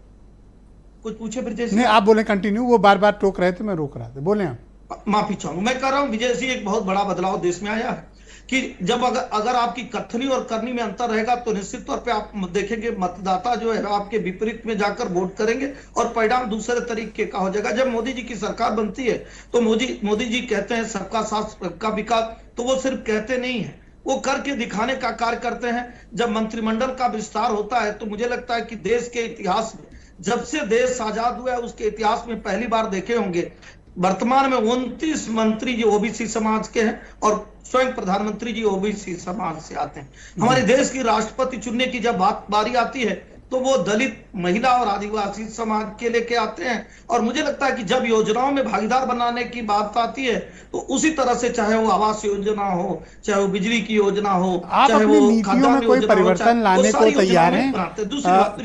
कुछ पूछे ब्रिजेश? नहीं, आप बोले कंटिन्यू, वो बार बार टोक रहे थे, मैं रोक रहा था, बोले आप। माफी चाहूंगा, मैं कह रहा हूं विजय जी, एक बहुत बड़ा बदलाव देश में आया है कि जब अगर आपकी कथनी और करनी में अंतर रहेगा तो निश्चित तौर पे आप देखेंगे मतदाता जो है आपके विपरीत में जाकर वोट करेंगे और परिणाम दूसरे तरीके का हो जाएगा। जब मोदी जी की सरकार बनती है तो मोदी जी कहते हैं सबका साथ सबका विकास, तो वो सिर्फ कहते नहीं है, वो करके दिखाने का कार्य करते हैं। जब मंत्रिमंडल का विस्तार होता है तो मुझे लगता है कि देश के इतिहास में, जब से देश आजाद हुआ है उसके इतिहास में पहली बार देखे होंगे, वर्तमान में 29 मंत्री जी ओबीसी समाज के हैं और स्वयं प्रधानमंत्री जी ओबीसी समाज से आते हैं। हमारे देश की राष्ट्रपति चुनने की जब बारी आती है तो वो दलित, महिला और आदिवासी समाज के लेके आते हैं। और मुझे लगता है कि जब योजनाओं में भागीदार बनाने की बात आती है तो उसी तरह से, चाहे वो आवास योजना हो, चाहे वो बिजली की योजना हो, आप चाहे अपनी वो नीतियों में कोई परिवर्तन लाने को तैयार हैं?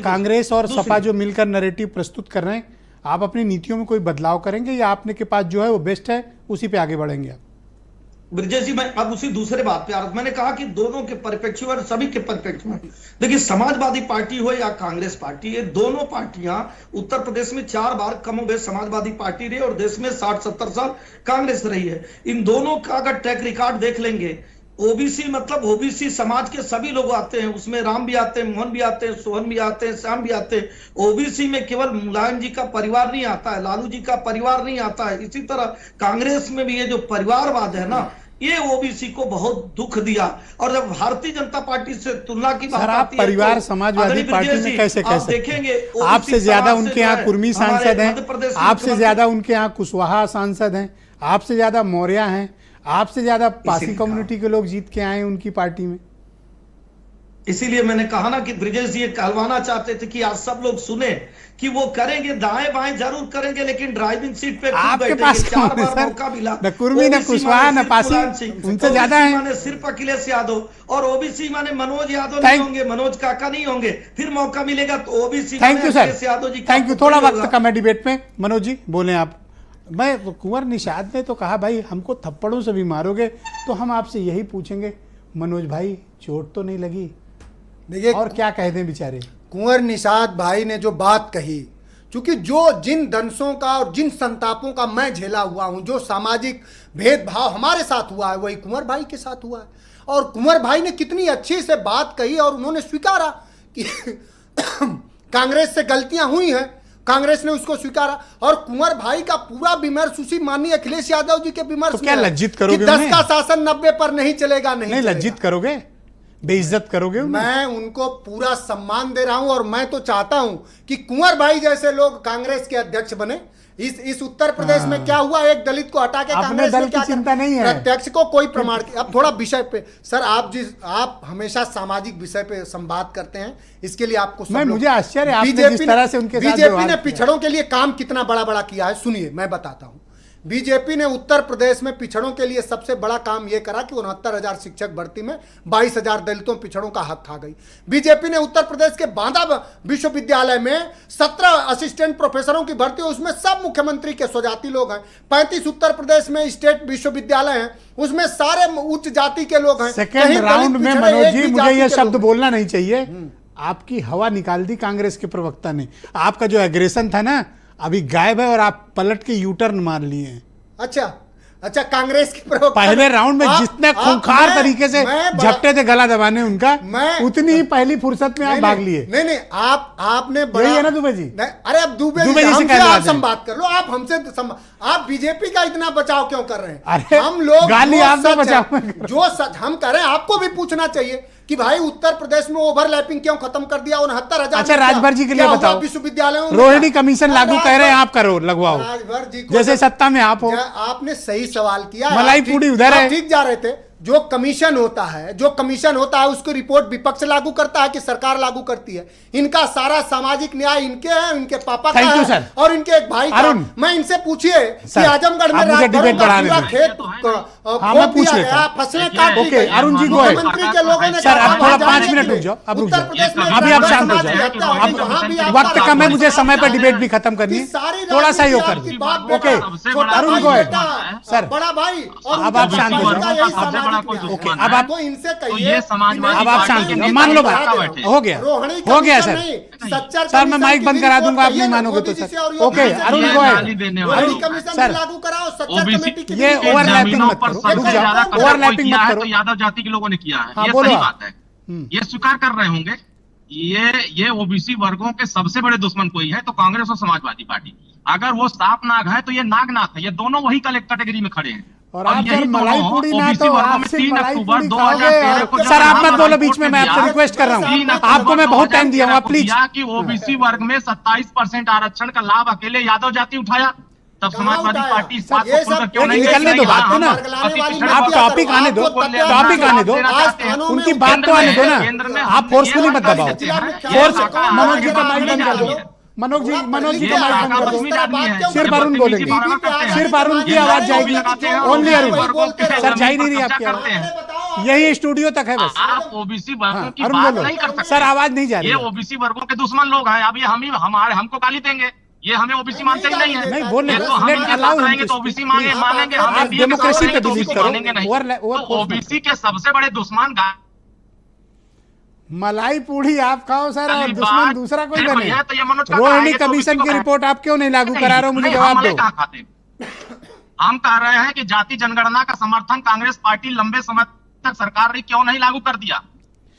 कांग्रेस और सपा जो मिलकर नैरेटिव प्रस्तुत कर रहे हैं, आप अपनी नीतियों में कोई बदलाव करेंगे या आपने के पास जो है वो बेस्ट है उसी पे आगे बढ़ेंगे आप? ब्रिजेश जी, मैं अब उसी दूसरे बात पे आ रहा, मैंने कहा कि दोनों के परिप्रेक्ष्य और सभी के परिप्रेक्ष्य में देखिए, समाजवादी पार्टी हो या कांग्रेस पार्टी, ये दोनों पार्टियां उत्तर प्रदेश में 4 बार कमोबेश समाजवादी पार्टी रही और देश में 60-70 साल कांग्रेस रही है। इन दोनों का अगर ट्रैक रिकॉर्ड देख लेंगे, ओबीसी मतलब ओबीसी समाज के सभी लोग आते हैं, उसमें राम भी आते हैं, मोहन भी आते हैं, सोहन भी आते हैं, श्याम भी आते हैं। ओबीसी में केवल मुलायम जी का परिवार नहीं आता है, लालू जी का परिवार नहीं आता है। इसी तरह कांग्रेस में भी ये जो परिवारवाद है ना, ये ओबीसी को बहुत दुख दिया। और जब भारतीय जनता पार्टी से तुलना की बात आती है, परिवार समाजवादी पार्टी में कैसे कह सकते हैं? आपसे ज्यादा उनके यहाँ कुर्मी सांसद हैं, आपसे ज्यादा उनके यहाँ कुशवाहा सांसद हैं, आपसे ज्यादा मौर्य हैं, आपसे ज्यादा पासी कम्युनिटी के लोग जीत के आए उनकी पार्टी में। इसीलिए मैंने कहा ना कि ब्रिजेश जी ये कहलवाना चाहते थे कि आज सब लोग सुने कि वो करेंगे, दाएं बाएं जरूर करेंगे, लेकिन ड्राइविंग सीट पे आपके पास 4 बार मौका मिला। न कुर्मी, न कुशवाहा, न पासी, उनसे ज्यादा है। सिर्फ अखिलेश यादव, और ओबीसी माने मनोज यादव नहीं होंगे, मनोज काका नहीं होंगे, फिर मौका मिलेगा तो OBC thank you sir, Yadav ji. Thank you. थोड़ा वक्त कम है डिबेट में, मनोज जी बोले आप। मैं कुंवर निषाद ने तो कहा भाई हमको थप्पड़ों से भी मारोगे तो हम आपसे यही पूछेंगे, मनोज भाई चोट तो नहीं लगी? देखिए, और क्या कह दें बेचारे। कुंवर निषाद भाई ने जो बात कही, क्योंकि जो जिन दंशों का और जिन संतापों का मैं झेला हुआ हूं, जो सामाजिक भेदभाव हमारे साथ हुआ है, वही कुंवर भाई के साथ हुआ है। और कुंवर भाई ने कितनी अच्छी से बात कही और उन्होंने स्वीकारा कि कांग्रेस से गलतियां हुई हैं, कांग्रेस ने उसको स्वीकारा। और कुंवर भाई का पूरा विमर्श उसी माननीय अखिलेश यादव जी के विमर्श तो क्या लज्जित करोगे? 10 का शासन 90 पर नहीं चलेगा, नहीं लज्जित करोगे, बेइज्जत करोगे? मैं उनको पूरा सम्मान दे रहा हूं और मैं तो चाहता हूं कि कुंवर भाई जैसे लोग कांग्रेस के अध्यक्ष बने। इस उत्तर प्रदेश में क्या हुआ, एक दलित को हटा के कांग्रेस दल की चिंता नहीं है, प्रत्यक्ष को कोई प्रमाण। अब थोड़ा विषय पे सर, आप हमेशा सामाजिक विषय पे संवाद करते हैं, इसके लिए आपको मुझे आश्चर्य आपने जिस तरह से उनके साथ बीजेपी ने पिछड़ों के लिए काम कितना बड़ा बड़ा किया है, सुनिए मैं बताता हूं। बीजेपी ने उत्तर प्रदेश में पिछड़ों के लिए सबसे बड़ा काम यह करा कि 69,000 शिक्षक भर्ती में 22,000 दलितों पिछड़ों का हक खा गई। बीजेपी ने उत्तर प्रदेश के बांदा विश्वविद्यालय में 17 असिस्टेंट प्रोफेसरों की भर्ती, उसमें सब मुख्यमंत्री के स्वजाति लोग हैं। 35 उत्तर प्रदेश में स्टेट विश्वविद्यालय हैं, उसमें सारे उच्च जाति के लोग हैं। सेकेंड राउंड में मनोज जी मुझे यह शब्द बोलना नहीं चाहिए, आपकी हवा निकाल दी कांग्रेस के प्रवक्ता ने। आपका जो एग्रेशन था ना अभी गायब है और आप पलट के यू टर्न मार लिए हैं। अच्छा, अच्छा, कांग्रेस के प्रवक्ता पहले राउंड में जितने खूंखार तरीके से झपटे थे गला दबाने उनका, उतनी ही पहली फुर्सत में आप भाग लिए। नहीं, आपने यही है ना दुबे जी? अरे अब दुबे जी हमसे आप संवाद कर लो, आप हमसे आप बीजेपी का इतना बचाव क्यों कर रहे हैं? हम लोग गाली आपका बचाव जो सच हम कर रहे हैं, आपको भी पूछना चाहिए कि भाई उत्तर प्रदेश में ओवरलैपिंग क्यों खत्म कर दिया? 69,000। अच्छा, राजभर जी के लिए बताओ, विश्वविद्यालयों रोहिणी कमीशन लागू कह रहे हैं, आप करो, लगवाओ, राजभर जी को जैसे सत्ता में आप हो। आपने सही सवाल किया, मलाई पूरी उधर है, ठीक जा रहे थे। जो कमीशन होता है उसको रिपोर्ट विपक्ष लागू करता है कि सरकार लागू करती है? इनका सारा सामाजिक न्याय इनके है, इनके पापा का है और इनके एक भाई का। मैं इनसे पूछिए कि आजमगढ़ में खेत पूछ गया, फसलें काट दी गई। अरुण जी को मुख्यमंत्री के लोगों ने सर, अब थोड़ा 5 मिनट रुक जाओ, अब रुक जाओ, अभी आप शांत हो जाओ, वक्त कम है, मुझे समय पर डिबेट भी खत्म करनी है, थोड़ा सा योग कर दो। ओके, अरुण गोयल सर, बड़ा भाई, अब आप शांत हो जाओ। ओके, अब आप इनसे तो ये समाजवादी अब आप शांत हो, मान लो बात हो गया सर। सर मैं माइक बंद करा दूंगा, आप नहीं मानोगे तो sir. Okay, Arun Goyal sir, लागू कराओ, ये ओवरलैपिंग मत करो, रुक जाओ, ओवरलैपिंग मत करो। तो यादव जाति के लोगों ने किया है, ये बोलो सही बात है, ये स्वीकार कर रहे होंगे। ये ओबीसी वर्गों के सबसे बड़े दुश्मन कोई है तो कांग्रेस और समाजवादी पार्टी। अगर वो सांप नाग है तो ये नागनाथ है, ये दोनों वही कैटेगरी में खड़े हैं। और आप सर मलाई पूरी ना तो आपसे मलाई पूरी खाओगे। सर आप मत बोलो बीच में, मैं आपसे रिक्वेस्ट कर रहा हूँ, आपको मैं बहुत टाइम दिया हूँ, प्लीज। कि ओबीसी वर्ग में 27% आरक्षण का लाभ अकेले यादव जाति उठाया, तब समाजवादी पार्टी इस बात को खुलकर क्यों नहीं निकलने दो बात को ना, आप टॉपिक आने दो, टॉपिक आने दो, उनकी बात तो आने दो ना, आप फोर्सफुली मत दबाओ। मनोज जी का माइक बंद कर दो, मनोज जी का माइक बंद कर दो, सिर्फ अरुण बोलेंगे, सिर्फ अरुण की आवाज जाएगी, ओनली अरुण। सर जा ही नहीं रही आपकी आवाज, यही स्टूडियो तक है बस। आप ओबीसी वर्गों की अरुण बात बोलो नहीं कर सकते सर, आवाज नहीं जा रही। ये ओबीसी वर्गों के दुश्मन लोग हैं, अब ये हमको गाली देंगे, ये हमें ओबीसी मानते ही नहीं है। नहीं बोले तो हम रहेंगे तो ओबीसी मानेंगे, आप डेमोक्रेसी पे बिलीव करो। ओबीसी के सबसे बड़े दुश्मन मलाई पूड़ी आप खाओ सर, और दुश्मन दूसरा कोई बने। तो रोहिणी कमीशन की रिपोर्ट आप क्यों नहीं लागू करा रहे हो, मुझे जवाब दो। हम कह रहे हैं कि जाति जनगणना का समर्थन कांग्रेस पार्टी लंबे समय तक सरकार ने क्यों नहीं लागू कर दिया।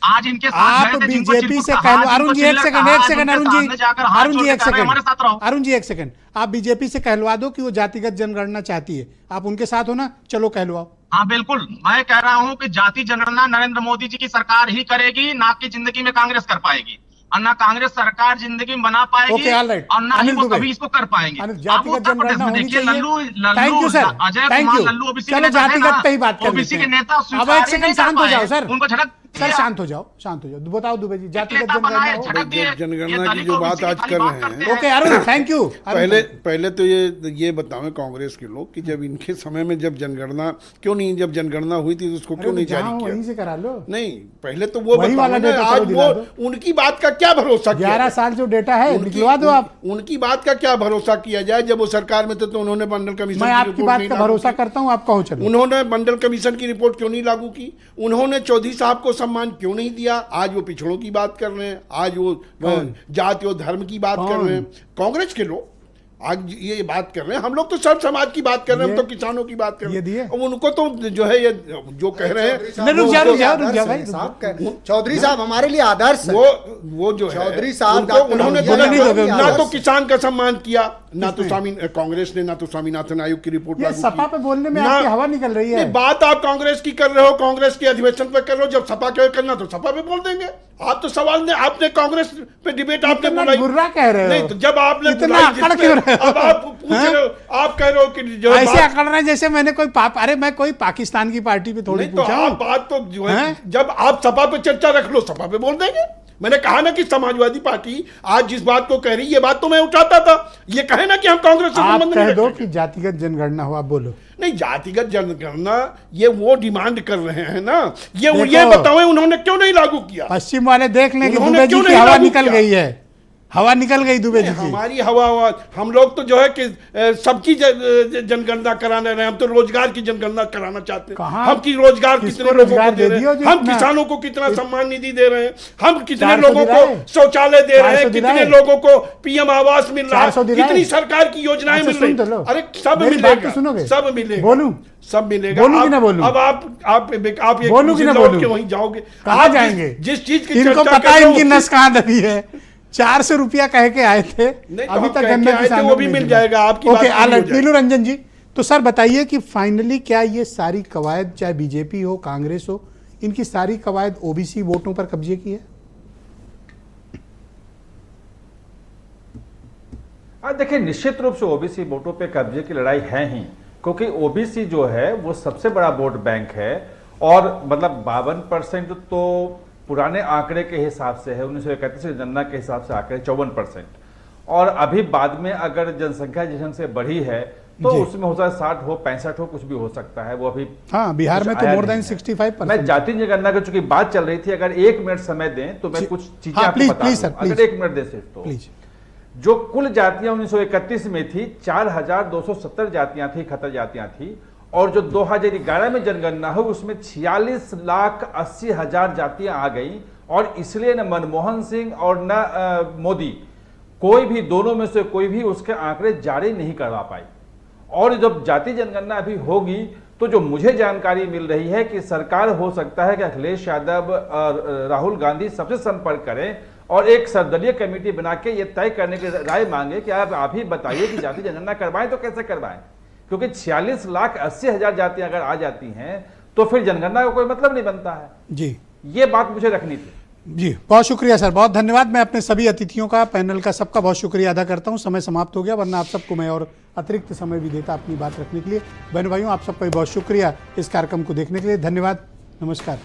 आज इनके आप बीजेपी से कह लो, अरुण जी एक सेकंड, अरुण जी एक सेकंड, आप बीजेपी से कहलवा दो कि वो जातिगत जनगणना चाहती है, आप उनके साथ हो ना, चलो कहलवाओ। हाँ बिल्कुल, मैं कह रहा हूँ कि जाति जनगणना नरेंद्र मोदी जी की सरकार ही करेगी, ना कि जिंदगी में कांग्रेस कर पाएगी, और ना कांग्रेस सरकार जिंदगी में बना पाएगी, और ना ही वो कभी इसको कर पाएंगे। जातिगत जनगणना होनी चाहिए। Thank you sir, Ajay thank Kumar you. Lallu OBC चलो जातिगत पे ही बात कर ओबीसी के नेता। अब एक सेकंड शांत हो जाओ सर, उनको झटक सर शांत हो जाओ, शांत हो जाओ, बताओ दुबे जी, जातिगत जनगणना की जो बात आज कर रहे हैं। Okay Arun, thank you. पहले तो ये बताओ कांग्रेस के लोग कि जब इनके समय में जब जनगणना क्यों नहीं, जब जनगणना हुई थी तो उसको क्यों नहीं जारी किया? वहीं से करा लो। नहीं, पहले तो वो बताओ, आज वो उनकी बात का क्या भरोसा? 11 साल जो डेटा है निकलवा दो आप। उनकी बात का क्या भरोसा किया जाए? जब वो सरकार में थे तो उन्होंने मंडल कमीशन, मैं आपकी बात का भरोसा करता हूँ, आप कहो चलो। उन्होंने मंडल कमीशन की रिपोर्ट क्यों नहीं लागू की? उन्होंने चौधरी साहब को सम्मान क्यों नहीं दिया? आज वो पिछड़ों की बात कर रहे हैं, आज वो जाति और धर्म की बात कर रहे हैं। कांग्रेस के लोग आज ये बात कर रहे हैं, हम लोग तो सब समाज की बात कर रहे हैं, हम तो किसानों की बात कर रहे हैं। उनको तो जो है ये जो कह रहे हैं, रुक जाओ भाई, चौधरी साहब हमारे लिए आदर्श है। वो जो चौधरी साहब उन्होंने ना तो किसान का सम्मान किया, ना तो कांग्रेस ने, ना तो स्वामीनाथन आयोग की रिपोर्ट लागू की। सपा पे बोलने में आपकी हवा निकल रही है। बात आप कांग्रेस की कर रहे हो, कांग्रेस के अधिवेशन पे कर रहे हो, जब सपा के करना तो सपा पे बोल देंगे। आप तो सवाल ने, आपने कांग्रेस पे डिबेट आपने बुलाई, बुर्रा कह रहे हो। नहीं तो जब आपने इतना अकड़ क्यों रहे हो? अब आप पूछ रहे हो, आप कह रहे हो कि जो ऐसे अकड़ रहे हैं जैसे मैंने कोई अरे मैं कोई पाकिस्तान की पार्टी पे थोड़ी पूछा हूं। बात तो जो है, जब आप सपा पे चर्चा रख लो, सपा पे बोल देंगे। मैंने कहा ना कि समाजवादी पार्टी आज जिस बात को कह रही है, ये बात तो मैं उठाता था। ये कहे ना कि हम कांग्रेस से संबंध नहीं रखते। कि जातिगत जनगणना हो, आप बोलो। नहीं, जातिगत जनगणना ये वो डिमांड कर रहे हैं ना, ये बताओ उन्होंने क्यों नहीं लागू किया? पश्चिम वाले देख लें कि दुबे जी की हवा निकल गई है। हवा निकल गई दुबे जी की। हमारी हवा हम लोग तो जो है कि सबकी जनगणना कराने रहे, हम तो रोजगार की जनगणना कराना चाहते हैं। हम की रोजगार कितने लोगों को दे रहे हैं, हम किसानों को कितना सम्मान निधि दे रहे हैं, हम कितने लोगों को शौचालय दे रहे हैं, कितने लोगों को पीएम आवास मिल रहा है, कितनी सरकार की योजनाएं मिल रही है। अरे सब मिलेगा, सब मिलेगा, बोलूं सब मिलेगा। बोलूं कि ना बोलूं? अब आप एक बोलूं कि ना बोलूं? वहीं जाओगे, कहाँ जाएंगे? जिस चीज की इनको चर्चा पता है इनकी नस कहाँ दबी है। 400 रुपया कह के आए थे, अभी तक गन्ना किसानों वो भी मिल जाएगा आपकी। ओके, नीलू रंजन जी, तो सर बताइए कि फाइनली क्या ये सारी कवायद, चाहे बीजेपी हो कांग्रेस हो, इनकी सारी कवायद ओबीसी वोटों पर कब्जे की है? देखिए, निश्चित रूप से ओबीसी वोटों पे कब्जे की लड़ाई है ही, क्योंकि ओबीसी जो है वो सबसे बड़ा वोट बैंक है। और मतलब 52% तो पुराने आंकड़े के हिसाब से है, 1931 की जनगणना के हिसाब से आंकड़े 54%, और अभी बाद में अगर जनसंख्या जिस ढंग से बढ़ी है तो उसमें हो सकता है 60 हो, 65 हो, कुछ भी हो सकता है। वो अभी बिहार में तो मोर देन 65%। मैं जाति जनगणना की चूंकि बात चल रही थी, अगर 1 मिनट समय दें तो मैं कुछ चीजें आपको बता दूं। अगर 1 मिनट दे सिर्फ तो जो कुल जातियां 1931 में थी 4270 जातियां थी, खतर जातियां थी, और जो 2011 में जनगणना हुई उसमें 46,80,000 जातियां आ गई। और इसलिए न मनमोहन सिंह और न मोदी, कोई भी दोनों में से कोई भी उसके आंकड़े जारी नहीं करवा पाई। और जब जाति जनगणना अभी होगी तो जो मुझे जानकारी मिल रही है कि सरकार हो सकता है कि अखिलेश यादव और राहुल गांधी सबसे संपर्क करें और एक सर्वदलीय कमेटी बना के ये तय करने की राय मांगे कि आप ही बताइए कि जाति जनगणना करवाएं तो कैसे करवाएं, क्योंकि 46,80,000 जातियां अगर आ जाती हैं तो फिर जनगणना का कोई मतलब नहीं बनता है जी। ये बात मुझे रखनी थी जी। बहुत शुक्रिया सर, बहुत धन्यवाद। मैं अपने सभी अतिथियों का, पैनल का, सबका बहुत शुक्रिया अदा करता हूं। समय समाप्त हो गया, वरना आप सबको मैं और अतिरिक्त समय भी देता अपनी बात रखने के लिए। बहन भाइयों, आप सबका बहुत शुक्रिया इस कार्यक्रम को देखने के लिए। धन्यवाद, नमस्कार।